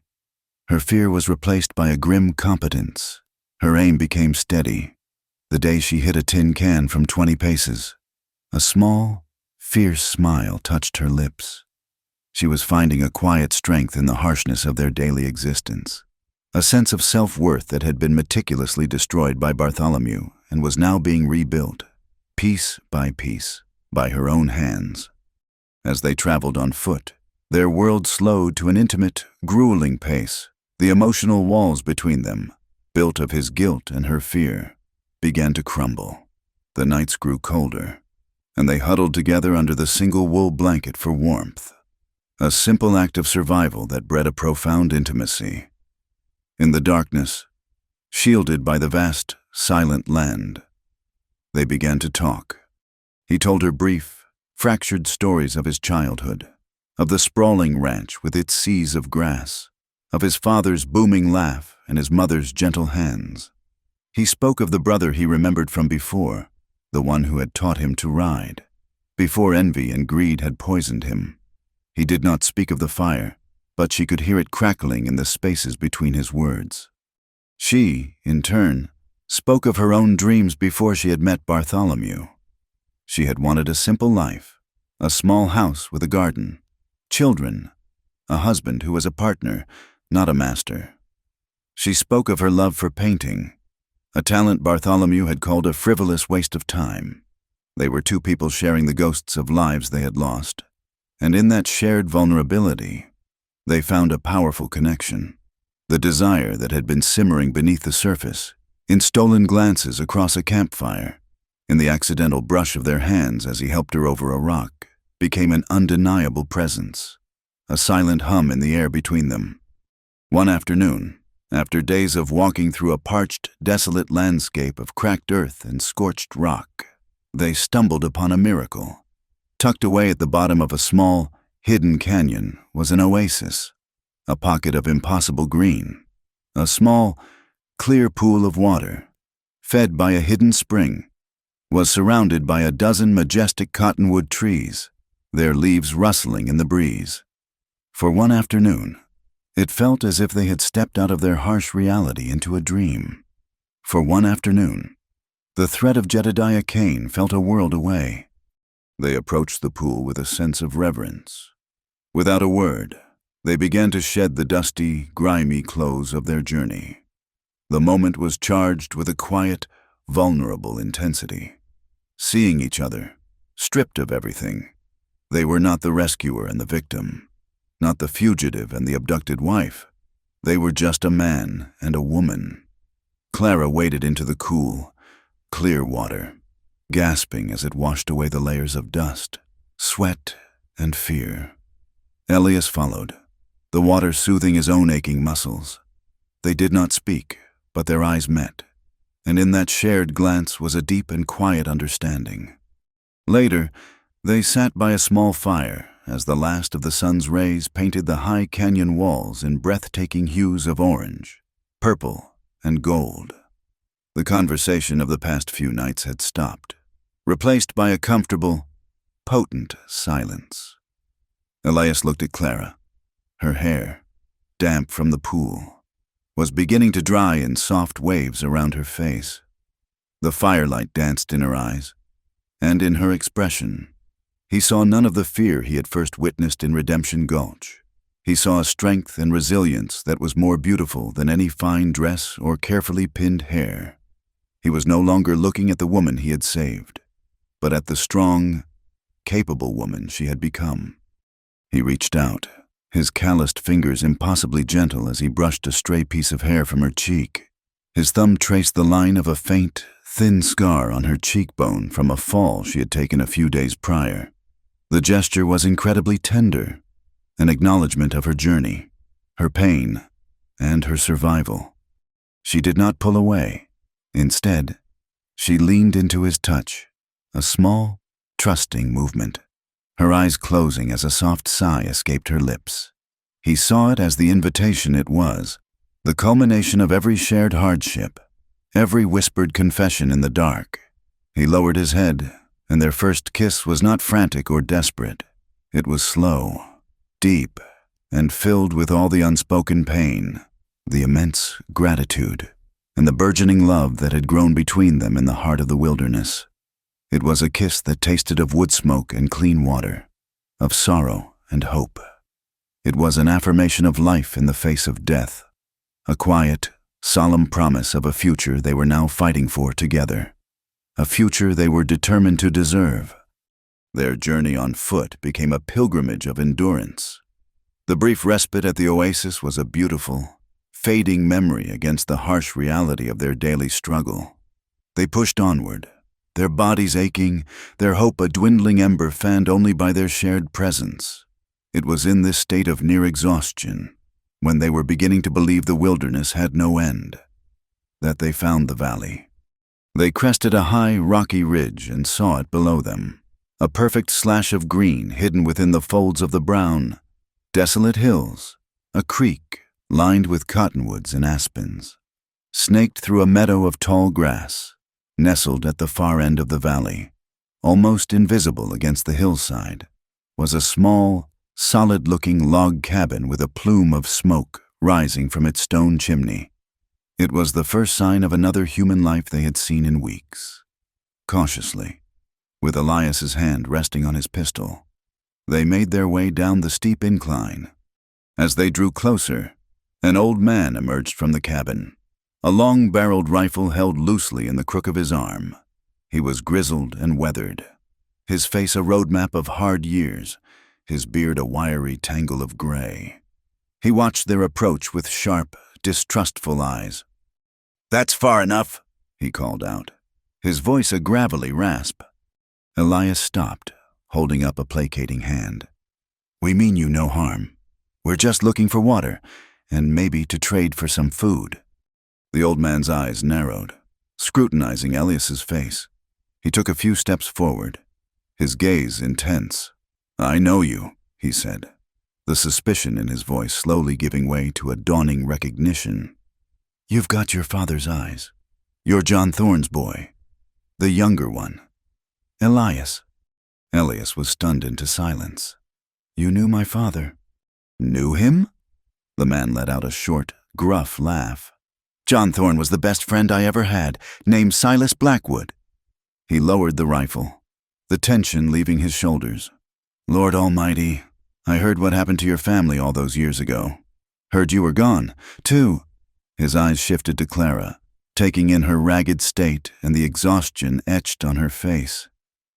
A: her fear was replaced by a grim competence. Her aim became steady. The day she hit a tin can from 20 paces, a small, fierce smile touched her lips. She was finding a quiet strength in the harshness of their daily existence. A sense of self-worth that had been meticulously destroyed by Bartholomew and was now being rebuilt, piece by her own hands. As they traveled on foot, their world slowed to an intimate, grueling pace. The emotional walls between them, built of his guilt and her fear, began to crumble. The nights grew colder, and they huddled together under the single wool blanket for warmth, a simple act of survival that bred a profound intimacy. In the darkness, shielded by the vast, silent land, they began to talk. He told her brief, fractured stories of his childhood, of the sprawling ranch with its seas of grass, of his father's booming laugh and his mother's gentle hands. He spoke of the brother he remembered from before, the one who had taught him to ride, before envy and greed had poisoned him. He did not speak of the fire, but she could hear it crackling in the spaces between his words. She, in turn, spoke of her own dreams before she had met Bartholomew. She had wanted a simple life, a small house with a garden, children, a husband who was a partner, not a master. She spoke of her love for painting, a talent Bartholomew had called a frivolous waste of time. They were 2 people sharing the ghosts of lives they had lost, and in that shared vulnerability, They found a powerful connection. The desire that had been simmering beneath the surface, in stolen glances across a campfire, in the accidental brush of their hands as he helped her over a rock, became an undeniable presence, a silent hum in the air between them. One afternoon, after days of walking through a parched, desolate landscape of cracked earth and scorched rock, they stumbled upon a miracle. Tucked away at the bottom of a small, hidden canyon was an oasis, a pocket of impossible green, a small, clear pool of water, fed by a hidden spring, was surrounded by a dozen majestic cottonwood trees, their leaves rustling in the breeze. For one afternoon, it felt as if they had stepped out of their harsh reality into a dream. For one afternoon, the threat of Jedediah Cain felt a world away. They approached the pool with a sense of reverence. Without a word, they began to shed the dusty, grimy clothes of their journey. The moment was charged with a quiet, vulnerable intensity. Seeing each other, stripped of everything, they were not the rescuer and the victim, not the fugitive and the abducted wife. They were just a man and a woman. Clara waded into the cool, clear water, gasping as it washed away the layers of dust, sweat, and fear. Elias followed, the water soothing his own aching muscles. They did not speak, but their eyes met, and in that shared glance was a deep and quiet understanding. Later, they sat by a small fire as the last of the sun's rays painted the high canyon walls in breathtaking hues of orange, purple, and gold. The conversation of the past few nights had stopped, replaced by a comfortable, potent silence. Elias looked at Clara. Her hair, damp from the pool, was beginning to dry in soft waves around her face. The firelight danced in her eyes, and in her expression, he saw none of the fear he had first witnessed in Redemption Gulch. He saw a strength and resilience that was more beautiful than any fine dress or carefully pinned hair. He was no longer looking at the woman he had saved, but at the strong, capable woman she had become. He reached out, his calloused fingers impossibly gentle as he brushed a stray piece of hair from her cheek. His thumb traced the line of a faint, thin scar on her cheekbone from a fall she had taken a few days prior. The gesture was incredibly tender, an acknowledgement of her journey, her pain, and her survival. She did not pull away. Instead, she leaned into his touch, a small, trusting movement, her eyes closing as a soft sigh escaped her lips. He saw it as the invitation it was, the culmination of every shared hardship, every whispered confession in the dark. He lowered his head, and their first kiss was not frantic or desperate. It was slow, deep, and filled with all the unspoken pain, the immense gratitude, and the burgeoning love that had grown between them in the heart of the wilderness. It was a kiss that tasted of wood smoke and clean water, of sorrow and hope. It was an affirmation of life in the face of death, a quiet, solemn promise of a future they were now fighting for together, a future they were determined to deserve. Their journey on foot became a pilgrimage of endurance. The brief respite at the oasis was a beautiful, fading memory against the harsh reality of their daily struggle. They pushed onward, their bodies aching, their hope a dwindling ember fanned only by their shared presence. It was in this state of near exhaustion, when they were beginning to believe the wilderness had no end, that they found the valley. They crested a high, rocky ridge and saw it below them, a perfect slash of green hidden within the folds of the brown, desolate hills, a creek lined with cottonwoods and aspens, snaked through a meadow of tall grass, nestled at the far end of the valley, almost invisible against the hillside, was a small, solid-looking log cabin with a plume of smoke rising from its stone chimney. It was the first sign of another human life they had seen in weeks. Cautiously, with Elias's hand resting on his pistol, they made their way down the steep incline. As they drew closer, an old man emerged from the cabin, a long-barreled rifle held loosely in the crook of his arm. He was grizzled and weathered, his face a roadmap of hard years, his beard a wiry tangle of gray. He watched their approach with sharp, distrustful eyes. "That's far enough," he called out, his voice a gravelly rasp. Elias stopped, holding up a placating hand. "We mean you no harm. We're just looking for water, and maybe to trade for some food." The old man's eyes narrowed, scrutinizing Elias's face. He took a few steps forward, his gaze intense. "I know you," he said, the suspicion in his voice slowly giving way to a dawning recognition. "You've got your father's eyes. You're John Thorne's boy, the younger one. Elias." Elias was stunned into silence. "You knew my father." "Knew him?" The man let out a short, gruff laugh. "John Thorne was the best friend I ever had, named Silas Blackwood." He lowered the rifle, the tension leaving his shoulders. "Lord Almighty, I heard what happened to your family all those years ago. Heard you were gone, too." His eyes shifted to Clara, taking in her ragged state and the exhaustion etched on her face.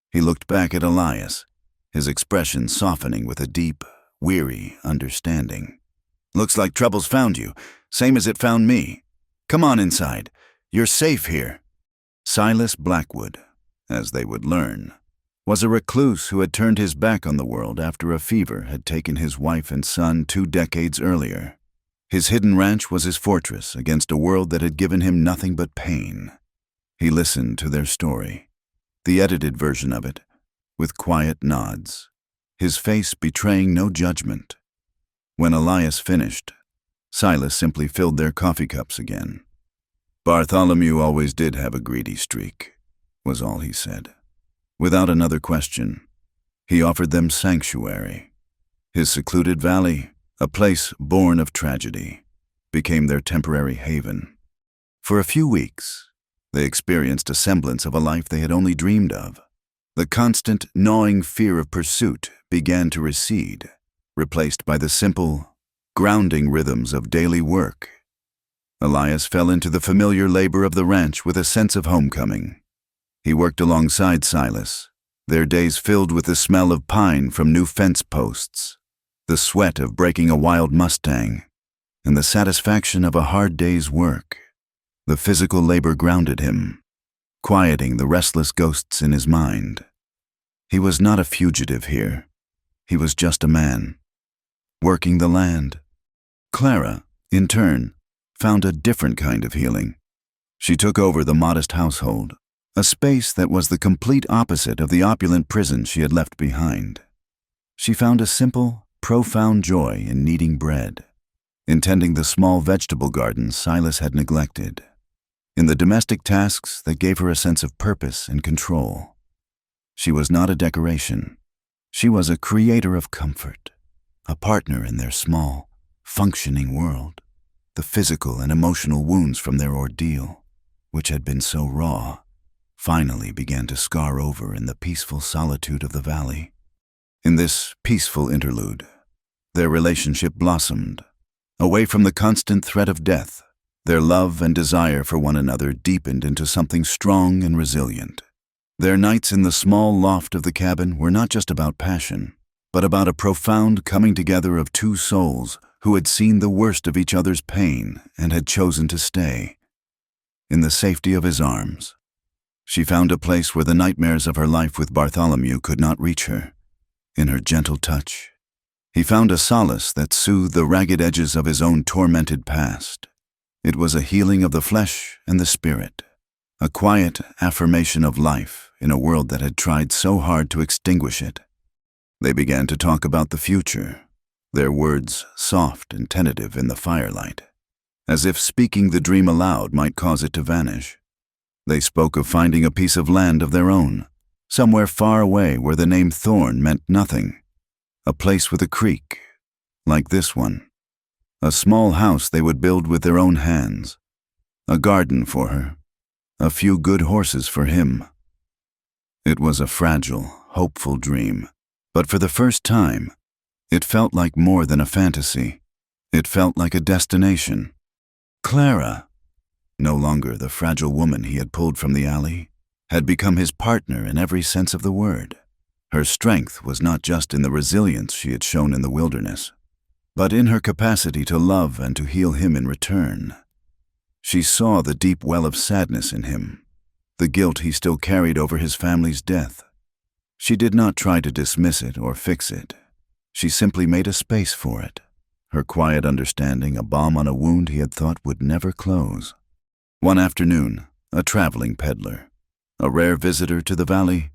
A: He looked back at Elias, his expression softening with a deep, weary understanding. "Looks like trouble's found you, same as it found me. Come on inside. You're safe here." Silas Blackwood, as they would learn, was a recluse who had turned his back on the world after a fever had taken his wife and son 2 decades earlier. His hidden ranch was his fortress against a world that had given him nothing but pain. He listened to their story, the edited version of it, with quiet nods, his face betraying no judgment. When Elias finished, Silas simply filled their coffee cups again. "Bartholomew always did have a greedy streak," was all he said. Without another question, he offered them sanctuary. His secluded valley, a place born of tragedy, became their temporary haven. For a few weeks, they experienced a semblance of a life they had only dreamed of. The constant, gnawing fear of pursuit began to recede, replaced by the simple, grounding rhythms of daily work. Elias fell into the familiar labor of the ranch with a sense of homecoming. He worked alongside Silas, their days filled with the smell of pine from new fence posts, the sweat of breaking a wild Mustang, and the satisfaction of a hard day's work. The physical labor grounded him, quieting the restless ghosts in his mind. He was not a fugitive here. He was just a man, working the land. Clara, in turn, found a different kind of healing. She took over the modest household, a space that was the complete opposite of the opulent prison she had left behind. She found a simple, profound joy in kneading bread, in tending the small vegetable garden Silas had neglected, in the domestic tasks that gave her a sense of purpose and control. She was not a decoration. She was a creator of comfort, a partner in their small, functioning world. The physical and emotional wounds from their ordeal, which had been so raw, finally began to scar over in the peaceful solitude of the valley. In this peaceful interlude, their relationship blossomed. Away from the constant threat of death, their love and desire for one another deepened into something strong and resilient. Their nights in the small loft of the cabin were not just about passion, but about a profound coming together of two souls who had seen the worst of each other's pain and had chosen to stay. In the safety of his arms, she found a place where the nightmares of her life with Bartholomew could not reach her. In her gentle touch, he found a solace that soothed the ragged edges of his own tormented past. It was a healing of the flesh and the spirit, a quiet affirmation of life in a world that had tried so hard to extinguish it. They began to talk about the future, their words soft and tentative in the firelight, as if speaking the dream aloud might cause it to vanish. They spoke of finding a piece of land of their own, somewhere far away where the name Thorne meant nothing, a place with a creek, like this one, a small house they would build with their own hands, a garden for her, a few good horses for him. It was a fragile, hopeful dream, but for the first time, it felt like more than a fantasy. It felt like a destination. Clara, no longer the fragile woman he had pulled from the alley, had become his partner in every sense of the word. Her strength was not just in the resilience she had shown in the wilderness, but in her capacity to love and to heal him in return. She saw the deep well of sadness in him, the guilt he still carried over his family's death. She did not try to dismiss it or fix it. She simply made a space for it, her quiet understanding a balm on a wound he had thought would never close. One afternoon, a traveling peddler, a rare visitor to the valley,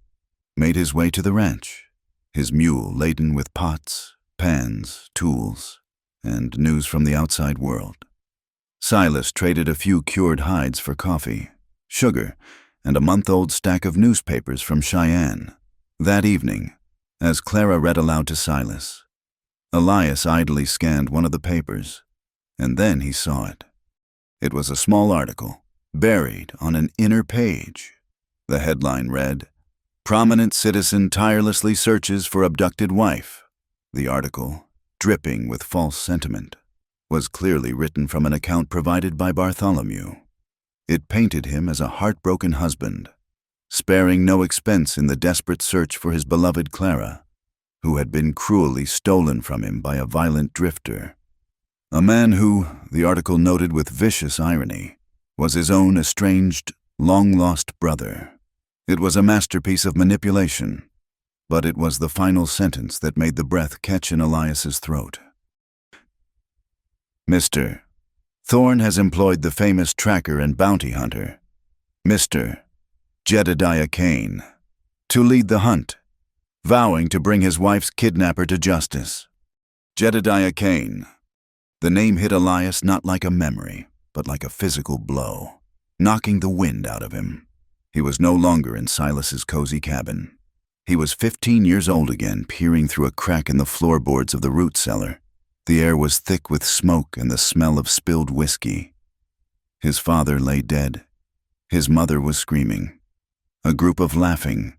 A: made his way to the ranch, his mule laden with pots, pans, tools, and news from the outside world. Silas traded a few cured hides for coffee, sugar, and a month-old stack of newspapers from Cheyenne. That evening, as Clara read aloud to Silas, Elias idly scanned one of the papers, and then he saw it. It was a small article, buried on an inner page. The headline read, "Prominent citizen tirelessly searches for abducted wife." The article, dripping with false sentiment, was clearly written from an account provided by Bartholomew. It painted him as a heartbroken husband, sparing no expense in the desperate search for his beloved Clara, who had been cruelly stolen from him by a violent drifter. A man who, the article noted with vicious irony, was his own estranged, long-lost brother. It was a masterpiece of manipulation, but it was the final sentence that made the breath catch in Elias's throat. Mr. Thorne has employed the famous tracker and bounty hunter, Mr. Jedediah Kane, to lead the hunt, vowing to bring his wife's kidnapper to justice. Jedediah Kane. The name hit Elias not like a memory, but like a physical blow, knocking the wind out of him. He was no longer in Silas's cozy cabin. He was 15 years old again, peering through a crack in the floorboards of the root cellar. The air was thick with smoke and the smell of spilled whiskey. His father lay dead. His mother was screaming. A group of laughing,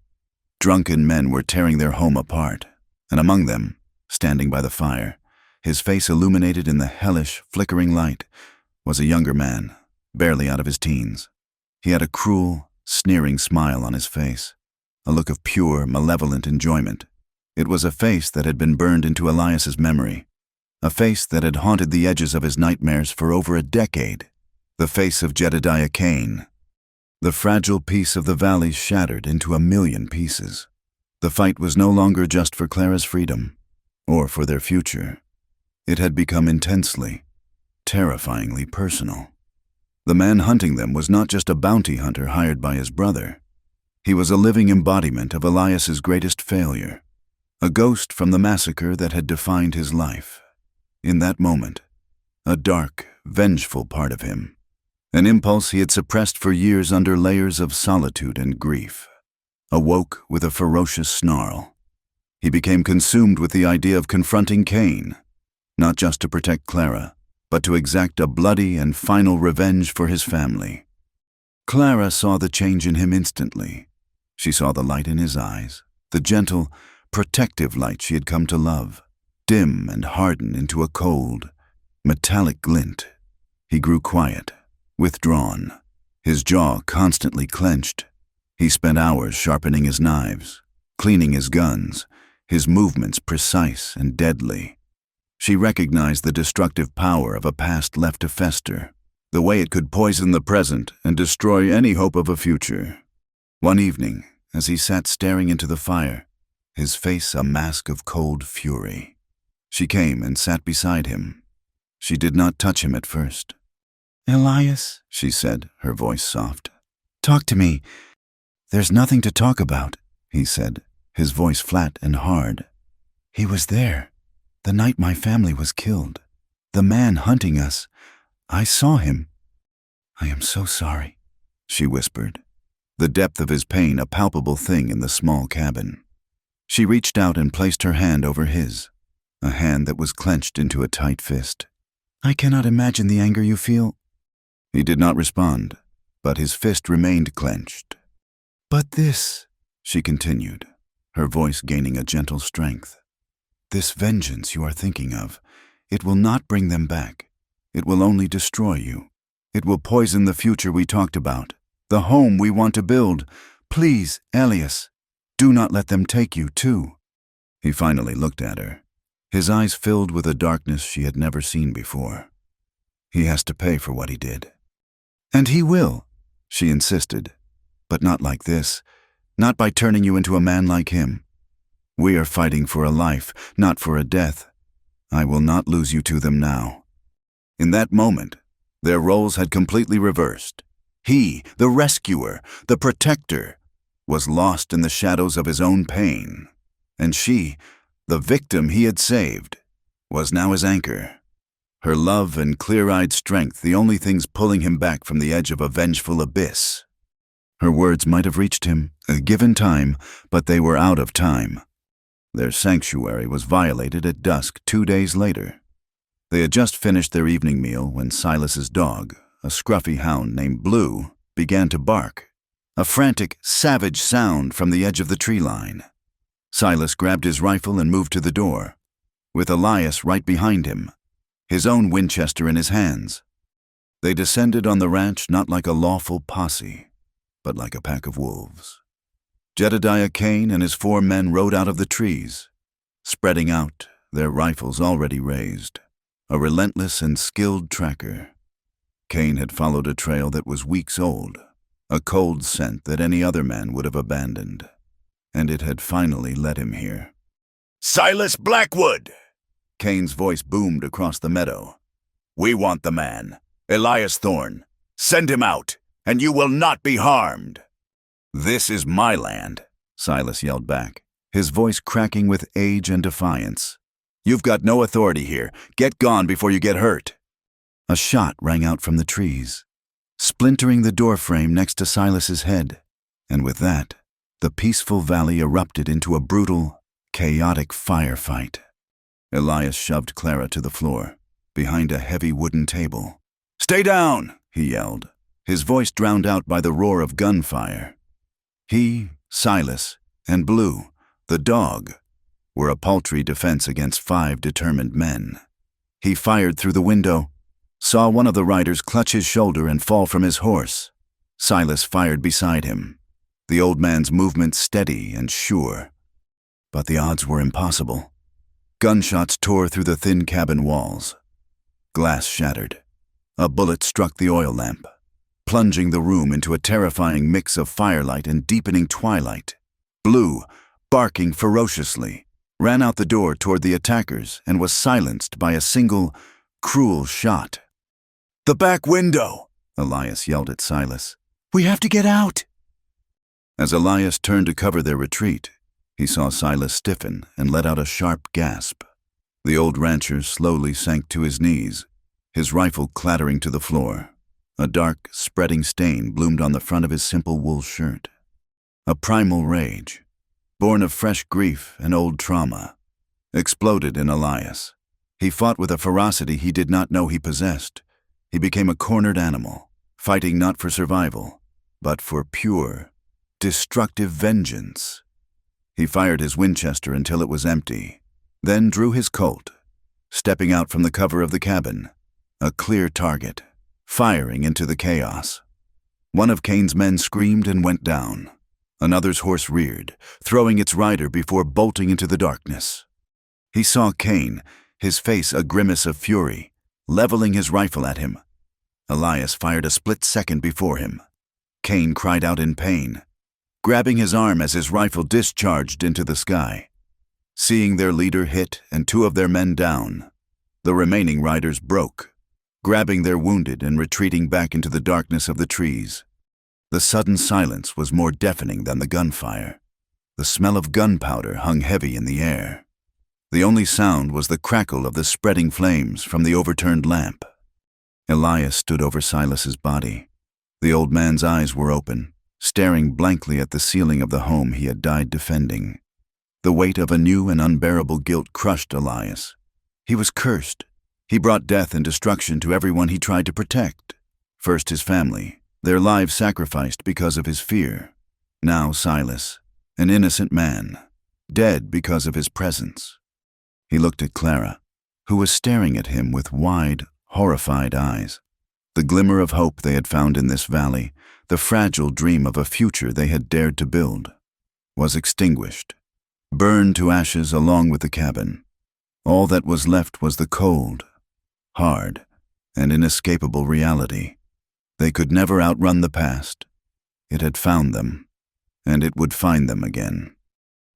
A: drunken men were tearing their home apart, and among them, standing by the fire, his face illuminated in the hellish, flickering light, was a younger man, barely out of his teens. He had a cruel, sneering smile on his face, a look of pure, malevolent enjoyment. It was a face that had been burned into Elias's memory, a face that had haunted the edges of his nightmares for over a decade, the face of Jedediah Kane. The fragile peace of the valley shattered into a million pieces. The fight was no longer just for Clara's freedom, or for their future. It had become intensely, terrifyingly personal. The man hunting them was not just a bounty hunter hired by his brother. He was a living embodiment of Elias's greatest failure, a ghost from the massacre that had defined his life. In that moment, a dark, vengeful part of him, an impulse he had suppressed for years under layers of solitude and grief, awoke with a ferocious snarl. He became consumed with the idea of confronting Kane, not just to protect Clara, but to exact a bloody and final revenge for his family. Clara saw the change in him instantly. She saw the light in his eyes, the gentle, protective light she had come to love, dim and harden into a cold, metallic glint. He grew quiet, withdrawn, his jaw constantly clenched. He spent hours sharpening his knives, cleaning his guns, his movements precise and deadly. She recognized the destructive power of a past left to fester, the way it could poison the present and destroy any hope of a future. One evening, as he sat staring into the fire, his face a mask of cold fury, she came and sat beside him. She did not touch him at first. "Elias," she said, her voice soft. "Talk to me." "There's nothing to talk about," he said, his voice flat and hard. "He was there, the night my family was killed. The man hunting us. I saw him." "I am so sorry," she whispered, the depth of his pain a palpable thing in the small cabin. She reached out and placed her hand over his, a hand that was clenched into a tight fist. "I cannot imagine the anger you feel." He did not respond, but his fist remained clenched. "But this," she continued, her voice gaining a gentle strength, "this vengeance you are thinking of, it will not bring them back. It will only destroy you. It will poison the future we talked about, the home we want to build. Please, Elias, do not let them take you, too." He finally looked at her, His eyes filled with a darkness she had never seen before. He has to pay for what he did. And he will, she insisted, but not like this, not by turning you into a man like him. We are fighting for a life, not for a death. I will not lose you to them now. In that moment, their roles had completely reversed. He, the rescuer, the protector, was lost in the shadows of his own pain, and she, the victim he had saved, was now his anchor. Her love and clear-eyed strength the only things pulling him back from the edge of a vengeful abyss. Her words might have reached him, a given time, but they were out of time. Their sanctuary was violated at dusk 2 days later. They had just finished their evening meal when Silas's dog, a scruffy hound named Blue, began to bark, a frantic, savage sound from the edge of the tree line. Silas grabbed his rifle and moved to the door, with Elias right behind him, his own Winchester in his hands. They descended on the ranch not like a lawful posse, but like a pack of wolves. Jedediah Kane and his 4 men rode out of the trees, spreading out, their rifles already raised, a relentless and skilled tracker. Kane had followed a trail that was weeks old, a cold scent that any other man would have abandoned, and it had finally led him here.
B: "Silas Blackwood!"
A: Kane's voice boomed across the meadow.
B: "We want the man, Elias Thorne. Send him out, and you will not be harmed."
A: "This is my land," Silas yelled back, his voice cracking with age and defiance. "You've got no authority here. Get gone before you get hurt." A shot rang out from the trees, splintering the doorframe next to Silas's head, and with that, the peaceful valley erupted into a brutal, chaotic firefight. Elias shoved Clara to the floor, behind a heavy wooden table. "Stay down!" he yelled, his voice drowned out by the roar of gunfire. He, Silas, and Blue, the dog, were a paltry defense against 5 determined men. He fired through the window, saw one of the riders clutch his shoulder and fall from his horse. Silas fired beside him, the old man's movement steady and sure. But the odds were impossible. Gunshots tore through the thin cabin walls. Glass shattered. A bullet struck the oil lamp, plunging the room into a terrifying mix of firelight and deepening twilight. Blue, barking ferociously, ran out the door toward the attackers and was silenced by a single, cruel shot.
B: "The back window!"
A: Elias yelled at Silas. "We have to get out!" As Elias turned to cover their retreat, he saw Silas stiffen and let out a sharp gasp. The old rancher slowly sank to his knees, his rifle clattering to the floor. A dark, spreading stain bloomed on the front of his simple wool shirt. A primal rage, born of fresh grief and old trauma, exploded in Elias. He fought with a ferocity he did not know he possessed. He became a cornered animal, fighting not for survival, but for pure, destructive vengeance. He fired his Winchester until it was empty, then drew his Colt, stepping out from the cover of the cabin, a clear target, firing into the chaos. One of Kane's men screamed and went down. Another's horse reared, throwing its rider before bolting into the darkness. He saw Kane, his face a grimace of fury, leveling his rifle at him. Elias fired a split second before him. Kane cried out in pain, grabbing his arm as his rifle discharged into the sky. Seeing their leader hit and 2 of their men down, the remaining riders broke, grabbing their wounded and retreating back into the darkness of the trees. The sudden silence was more deafening than the gunfire. The smell of gunpowder hung heavy in the air. The only sound was the crackle of the spreading flames from the overturned lamp. Elias stood over Silas's body. The old man's eyes were open, staring blankly at the ceiling of the home he had died defending. The weight of a new and unbearable guilt crushed Elias. He was cursed. He brought death and destruction to everyone he tried to protect. First his family, their lives sacrificed because of his fear. Now Silas, an innocent man, dead because of his presence. He looked at Clara, who was staring at him with wide, horrified eyes. The glimmer of hope they had found in this valley, the fragile dream of a future they had dared to build, was extinguished, burned to ashes along with the cabin. All that was left was the cold, hard, and inescapable reality. They could never outrun the past. It had found them, and it would find them again.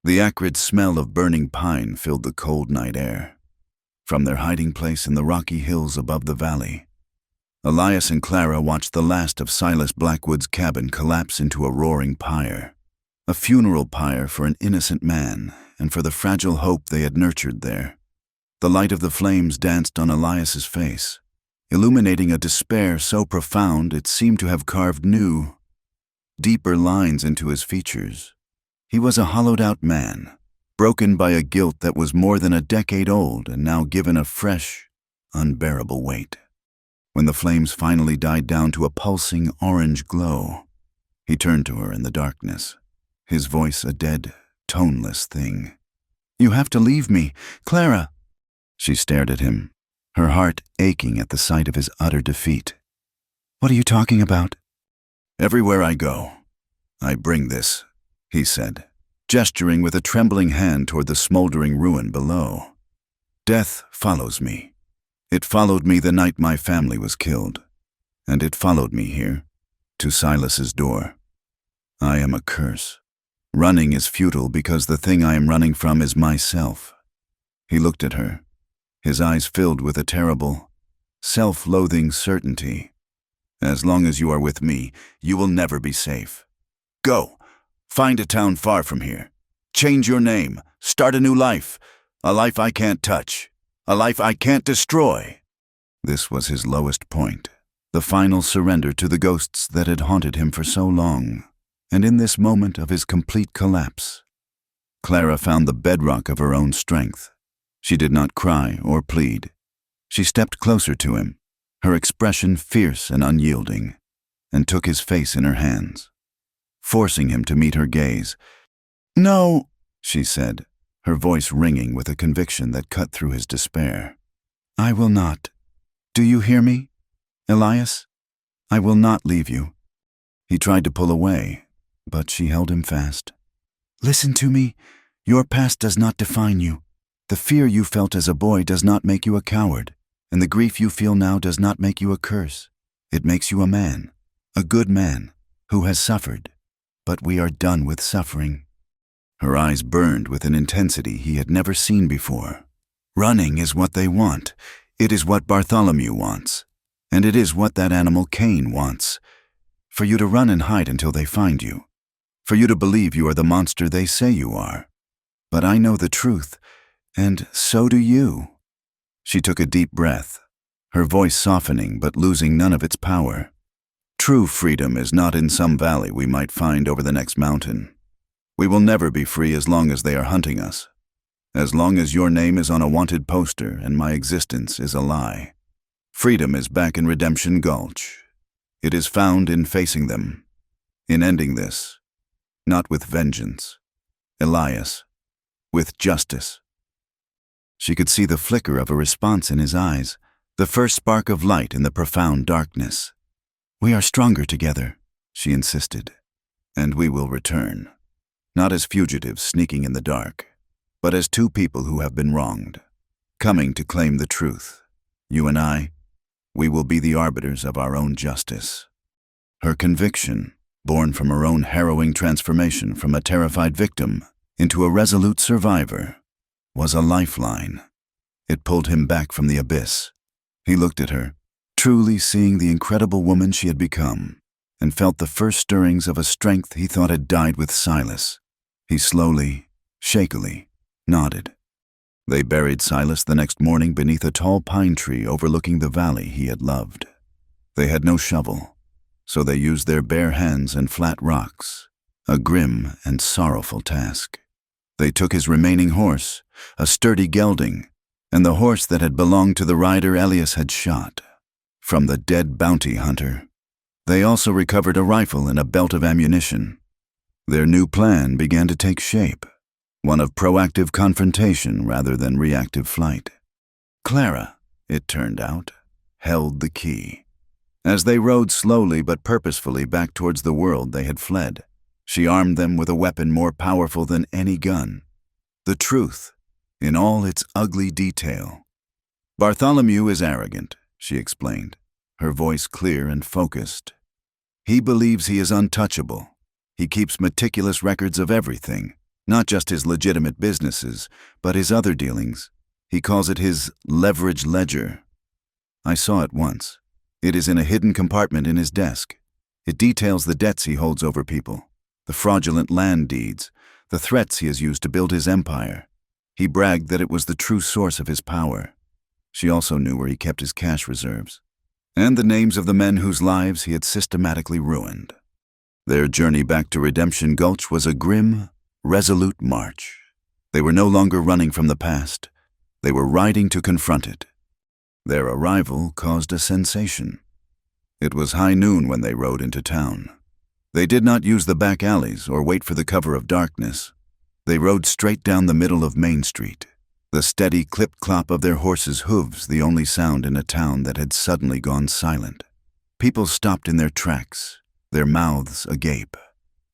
A: The acrid smell of burning pine filled the cold night air. From their hiding place in the rocky hills above the valley, Elias and Clara watched the last of Silas Blackwood's cabin collapse into a roaring pyre. A funeral pyre for an innocent man and for the fragile hope they had nurtured there. The light of the flames danced on Elias's face, illuminating a despair so profound it seemed to have carved new, deeper lines into his features. He was a hollowed-out man, broken by a guilt that was more than a decade old and now given a fresh, unbearable weight. When the flames finally died down to a pulsing orange glow, he turned to her in the darkness, his voice a dead, toneless thing. "You have to leave me, Clara." She stared at him, her heart aching at the sight of his utter defeat. "What are you talking about?" "Everywhere I go, I bring this," he said, gesturing with a trembling hand toward the smoldering ruin below. "Death follows me. It followed me the night my family was killed, and it followed me here, to Silas's door. I am a curse. Running is futile because the thing I am running from is myself." He looked at her, his eyes filled with a terrible, self-loathing certainty. "As long as you are with me, you will never be safe. Go, find a town far from here. Change your name, start a new life, a life I can't touch, a life I can't destroy." This was his lowest point, the final surrender to the ghosts that had haunted him for so long. And in this moment of his complete collapse, Clara found the bedrock of her own strength. She did not cry or plead. She stepped closer to him, her expression fierce and unyielding, and took his face in her hands, forcing him to meet her gaze. "No," she said, her voice ringing with a conviction that cut through his despair. "I will not. Do you hear me, Elias? I will not leave you." He tried to pull away, but she held him fast. "Listen to me. Your past does not define you. The fear you felt as a boy does not make you a coward, and the grief you feel now does not make you a curse. It makes you a man, a good man, who has suffered. But we are done with suffering." Her eyes burned with an intensity he had never seen before. "Running is what they want. It is what Bartholomew wants. And it is what that animal Cain wants. For you to run and hide until they find you. For you to believe you are the monster they say you are. But I know the truth, and so do you." She took a deep breath, her voice softening but losing none of its power. "True freedom is not in some valley we might find over the next mountain. We will never be free as long as they are hunting us. As long as your name is on a wanted poster and my existence is a lie. Freedom is back in Redemption Gulch. It is found in facing them, in ending this, not with vengeance, Elias, with justice." She could see the flicker of a response in his eyes, the first spark of light in the profound darkness. "We are stronger together," she insisted, "and we will return, not as fugitives sneaking in the dark, but as two people who have been wronged, coming to claim the truth. You and I, we will be the arbiters of our own justice." Her conviction, born from her own harrowing transformation from a terrified victim into a resolute survivor, was a lifeline. It pulled him back from the abyss. He looked at her, truly seeing the incredible woman she had become, and felt the first stirrings of a strength he thought had died with Silas. He slowly, shakily, nodded. They buried Silas the next morning beneath a tall pine tree overlooking the valley he had loved. They had no shovel, so they used their bare hands and flat rocks, a grim and sorrowful task. They took his remaining horse, a sturdy gelding, and the horse that had belonged to the rider Elias had shot, from the dead bounty hunter. They also recovered a rifle and a belt of ammunition. Their new plan began to take shape, one of proactive confrontation rather than reactive flight. Clara, it turned out, held the key. As they rode slowly but purposefully back towards the world they had fled, she armed them with a weapon more powerful than any gun. The truth, in all its ugly detail. "Bartholomew is arrogant," she explained, her voice clear and focused. "He believes he is untouchable. He keeps meticulous records of everything, not just his legitimate businesses, but his other dealings. He calls it his leverage ledger. I saw it once. It is in a hidden compartment in his desk. It details the debts he holds over people, the fraudulent land deeds, the threats he has used to build his empire. He bragged that it was the true source of his power." She also knew where he kept his cash reserves, and the names of the men whose lives he had systematically ruined. Their journey back to Redemption Gulch was a grim, resolute march. They were no longer running from the past. They were riding to confront it. Their arrival caused a sensation. It was high noon when they rode into town. They did not use the back alleys or wait for the cover of darkness. They rode straight down the middle of Main Street, the steady clip-clop of their horses' hooves the only sound in a town that had suddenly gone silent. People stopped in their tracks, their mouths agape,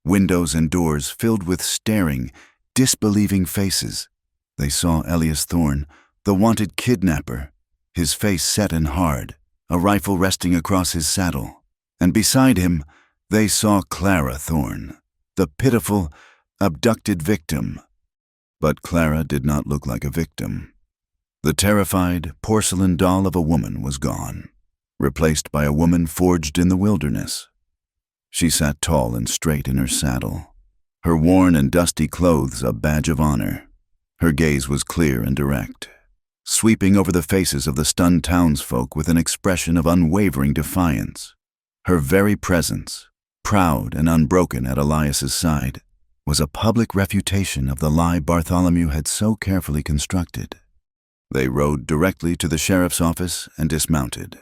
A: windows and doors filled with staring, disbelieving faces. They saw Elias Thorne, the wanted kidnapper, his face set and hard, a rifle resting across his saddle. And beside him, they saw Clara Thorne, the pitiful, abducted victim. But Clara did not look like a victim. The terrified, porcelain doll of a woman was gone, replaced by a woman forged in the wilderness. She sat tall and straight in her saddle, her worn and dusty clothes a badge of honor. Her gaze was clear and direct, sweeping over the faces of the stunned townsfolk with an expression of unwavering defiance. Her very presence, proud and unbroken at Elias's side, was a public refutation of the lie Bartholomew had so carefully constructed. They rode directly to the sheriff's office and dismounted.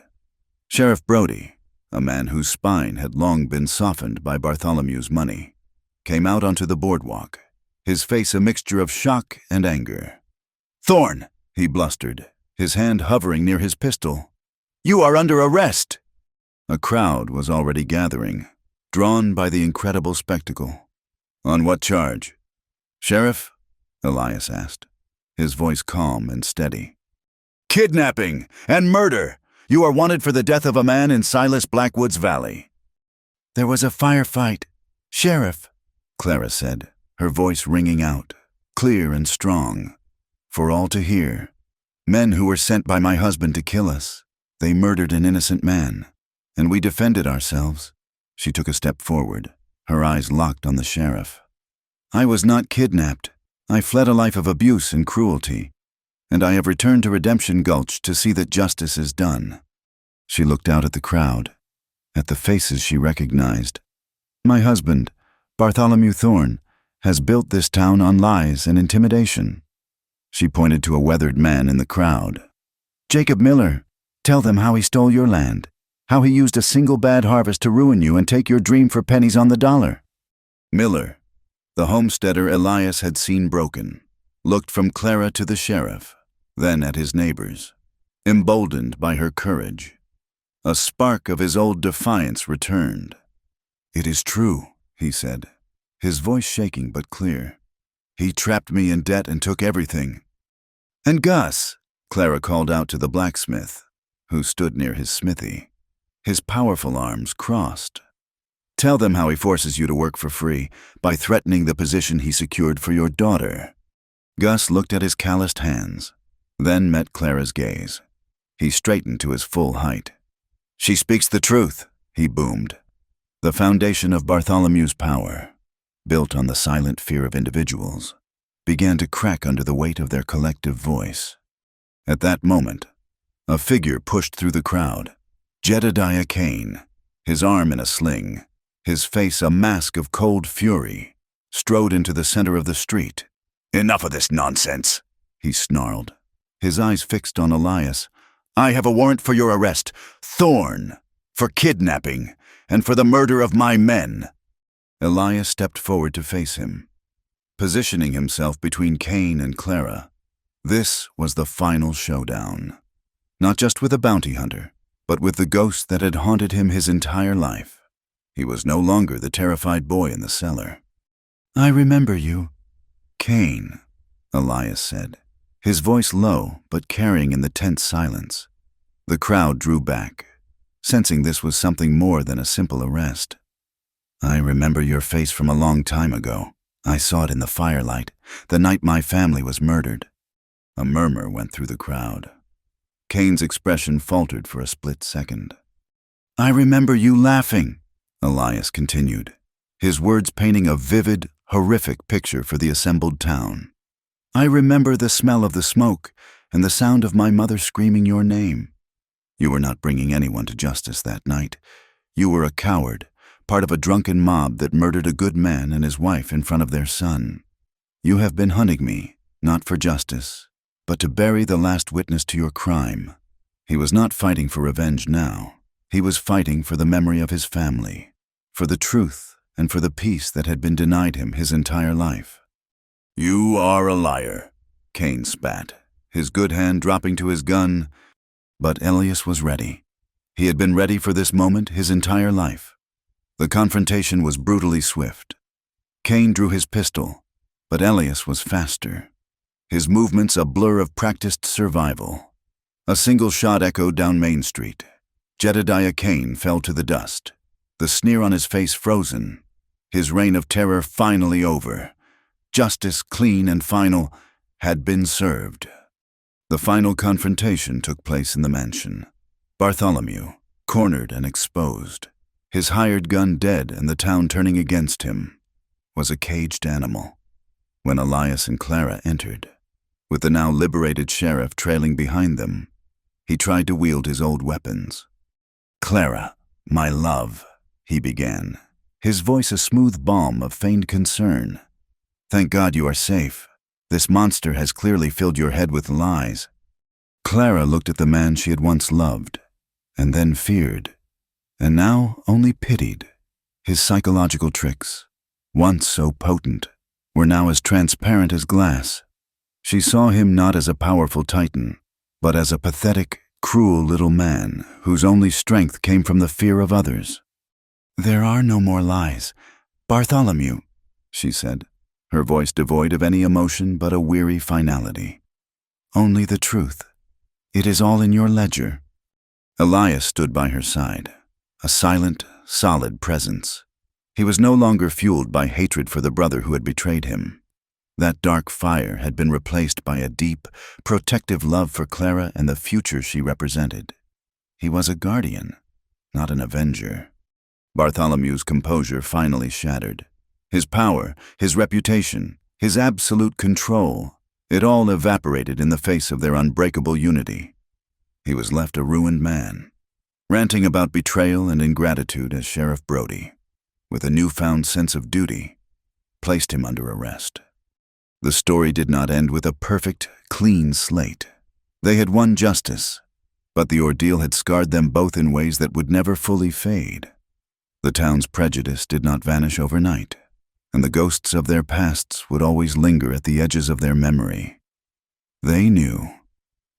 A: Sheriff Brody, a man whose spine had long been softened by Bartholomew's money, came out onto the boardwalk, his face a mixture of shock and anger. "Thorne," he blustered, his hand hovering near his pistol, "you are under arrest!" A crowd was already gathering, drawn by the incredible spectacle. "On what charge?" "Sheriff?" Elias asked, his voice calm and steady. "Kidnapping and murder! You are wanted for the death of a man in Silas Blackwood's Valley." "There was a firefight, Sheriff," Clara said, her voice ringing out, clear and strong, for all to hear. "Men who were sent by my husband to kill us. They murdered an innocent man, and we defended ourselves." She took a step forward, her eyes locked on the sheriff. "I was not kidnapped. I fled a life of abuse and cruelty, and I have returned to Redemption Gulch to see that justice is done." She looked out at the crowd, at the faces she recognized. "My husband, Bartholomew Thorne, has built this town on lies and intimidation." She pointed to a weathered man in the crowd. "Jacob Miller, tell them how he stole your land, how he used a single bad harvest to ruin you and take your dream for pennies on the dollar." Miller, the homesteader Elias had seen broken, looked from Clara to the sheriff, then at his neighbors, emboldened by her courage. A spark of his old defiance returned. "It is true," he said, his voice shaking but clear. "He trapped me in debt and took everything." "And Gus," Clara called out to the blacksmith, who stood near his smithy, his powerful arms crossed. "Tell them how he forces you to work for free by threatening the position he secured for your daughter." Gus looked at his calloused hands, then met Clara's gaze. He straightened to his full height. "She speaks the truth," he boomed. The foundation of Bartholomew's power, built on the silent fear of individuals, began to crack under the weight of their collective voice. At that moment, a figure pushed through the crowd. Jedediah Kane, his arm in a sling, his face a mask of cold fury, strode into the center of the street. "Enough of this nonsense," he snarled, his eyes fixed on Elias. "I have a warrant for your arrest, Thorne, for kidnapping, and for the murder of my men." Elias stepped forward to face him, positioning himself between Kane and Clara. This was the final showdown, not just with a bounty hunter, but with the ghost that had haunted him his entire life. He was no longer the terrified boy in the cellar. "I remember you." "Kane," Elias said, his voice low but carrying in the tense silence. The crowd drew back, sensing this was something more than a simple arrest. "I remember your face from a long time ago. I saw it in the firelight, the night my family was murdered." A murmur went through the crowd. Kane's expression faltered for a split second. "I remember you laughing," Elias continued, his words painting a vivid, horrific picture for the assembled town. "I remember the smell of the smoke and the sound of my mother screaming your name. You were not bringing anyone to justice that night. You were a coward, part of a drunken mob that murdered a good man and his wife in front of their son. You have been hunting me, not for justice, but to bury the last witness to your crime." He was not fighting for revenge now. He was fighting for the memory of his family, for the truth, and for the peace that had been denied him his entire life.
B: "You are a liar,"
A: Kane spat, his good hand dropping to his gun. But Elias was ready. He had been ready for this moment his entire life. The confrontation was brutally swift. Kane drew his pistol, but Elias was faster, his movements a blur of practiced survival. A single shot echoed down Main Street. Jedediah Kane fell to the dust, the sneer on his face frozen, his reign of terror finally over. Justice, clean and final, had been served. The final confrontation took place in the mansion. Bartholomew, cornered and exposed, his hired gun dead and the town turning against him, was a caged animal. When Elias and Clara entered, with the now liberated sheriff trailing behind them, he tried to wield his old weapons. "Clara, my love," he began, his voice a smooth balm of feigned concern. "Thank God you are safe. This monster has clearly filled your head with lies." Clara looked at the man she had once loved, and then feared, and now only pitied. His psychological tricks, once so potent, were now as transparent as glass. She saw him not as a powerful titan, but as a pathetic, cruel little man whose only strength came from the fear of others. "There are no more lies, Bartholomew," she said, her voice devoid of any emotion but a weary finality. "Only the truth. It is all in your ledger." Elias stood by her side, a silent, solid presence. He was no longer fueled by hatred for the brother who had betrayed him. That dark fire had been replaced by a deep, protective love for Clara and the future she represented. He was a guardian, not an avenger. Bartholomew's composure finally shattered. His power, his reputation, his absolute control, it all evaporated in the face of their unbreakable unity. He was left a ruined man, ranting about betrayal and ingratitude as Sheriff Brody, with a newfound sense of duty, placed him under arrest. The story did not end with a perfect, clean slate. They had won justice, but the ordeal had scarred them both in ways that would never fully fade. The town's prejudice did not vanish overnight, and the ghosts of their pasts would always linger at the edges of their memory. They knew,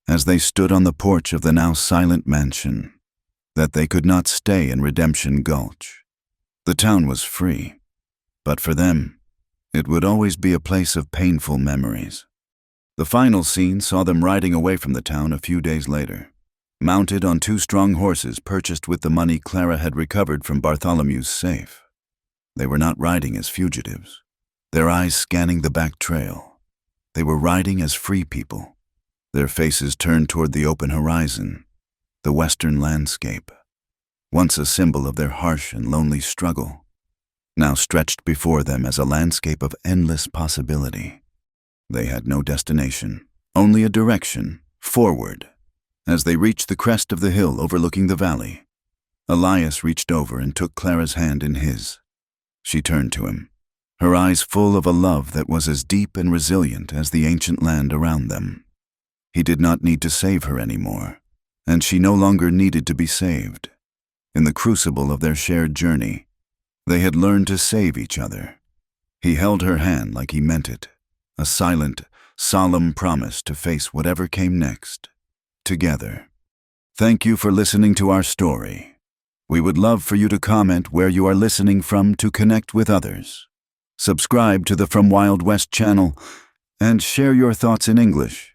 A: as they stood on the porch of the now silent mansion, that they could not stay in Redemption Gulch. The town was free, but for them, it would always be a place of painful memories. The final scene saw them riding away from the town a few days later, mounted on 2 strong horses purchased with the money Clara had recovered from Bartholomew's safe. They were not riding as fugitives, their eyes scanning the back trail. They were riding as free people, their faces turned toward the open horizon, the western landscape, once a symbol of their harsh and lonely struggle, now stretched before them as a landscape of endless possibility. They had no destination, only a direction, forward. As they reached the crest of the hill overlooking the valley, Elias reached over and took Clara's hand in his. She turned to him, her eyes full of a love that was as deep and resilient as the ancient land around them. He did not need to save her anymore, and she no longer needed to be saved. In the crucible of their shared journey, they had learned to save each other. He held her hand like he meant it, a silent, solemn promise to face whatever came next, together. Thank you for listening to our story. We would love for you to comment where you are listening from to connect with others. Subscribe to the From Wild West channel and share your thoughts in English.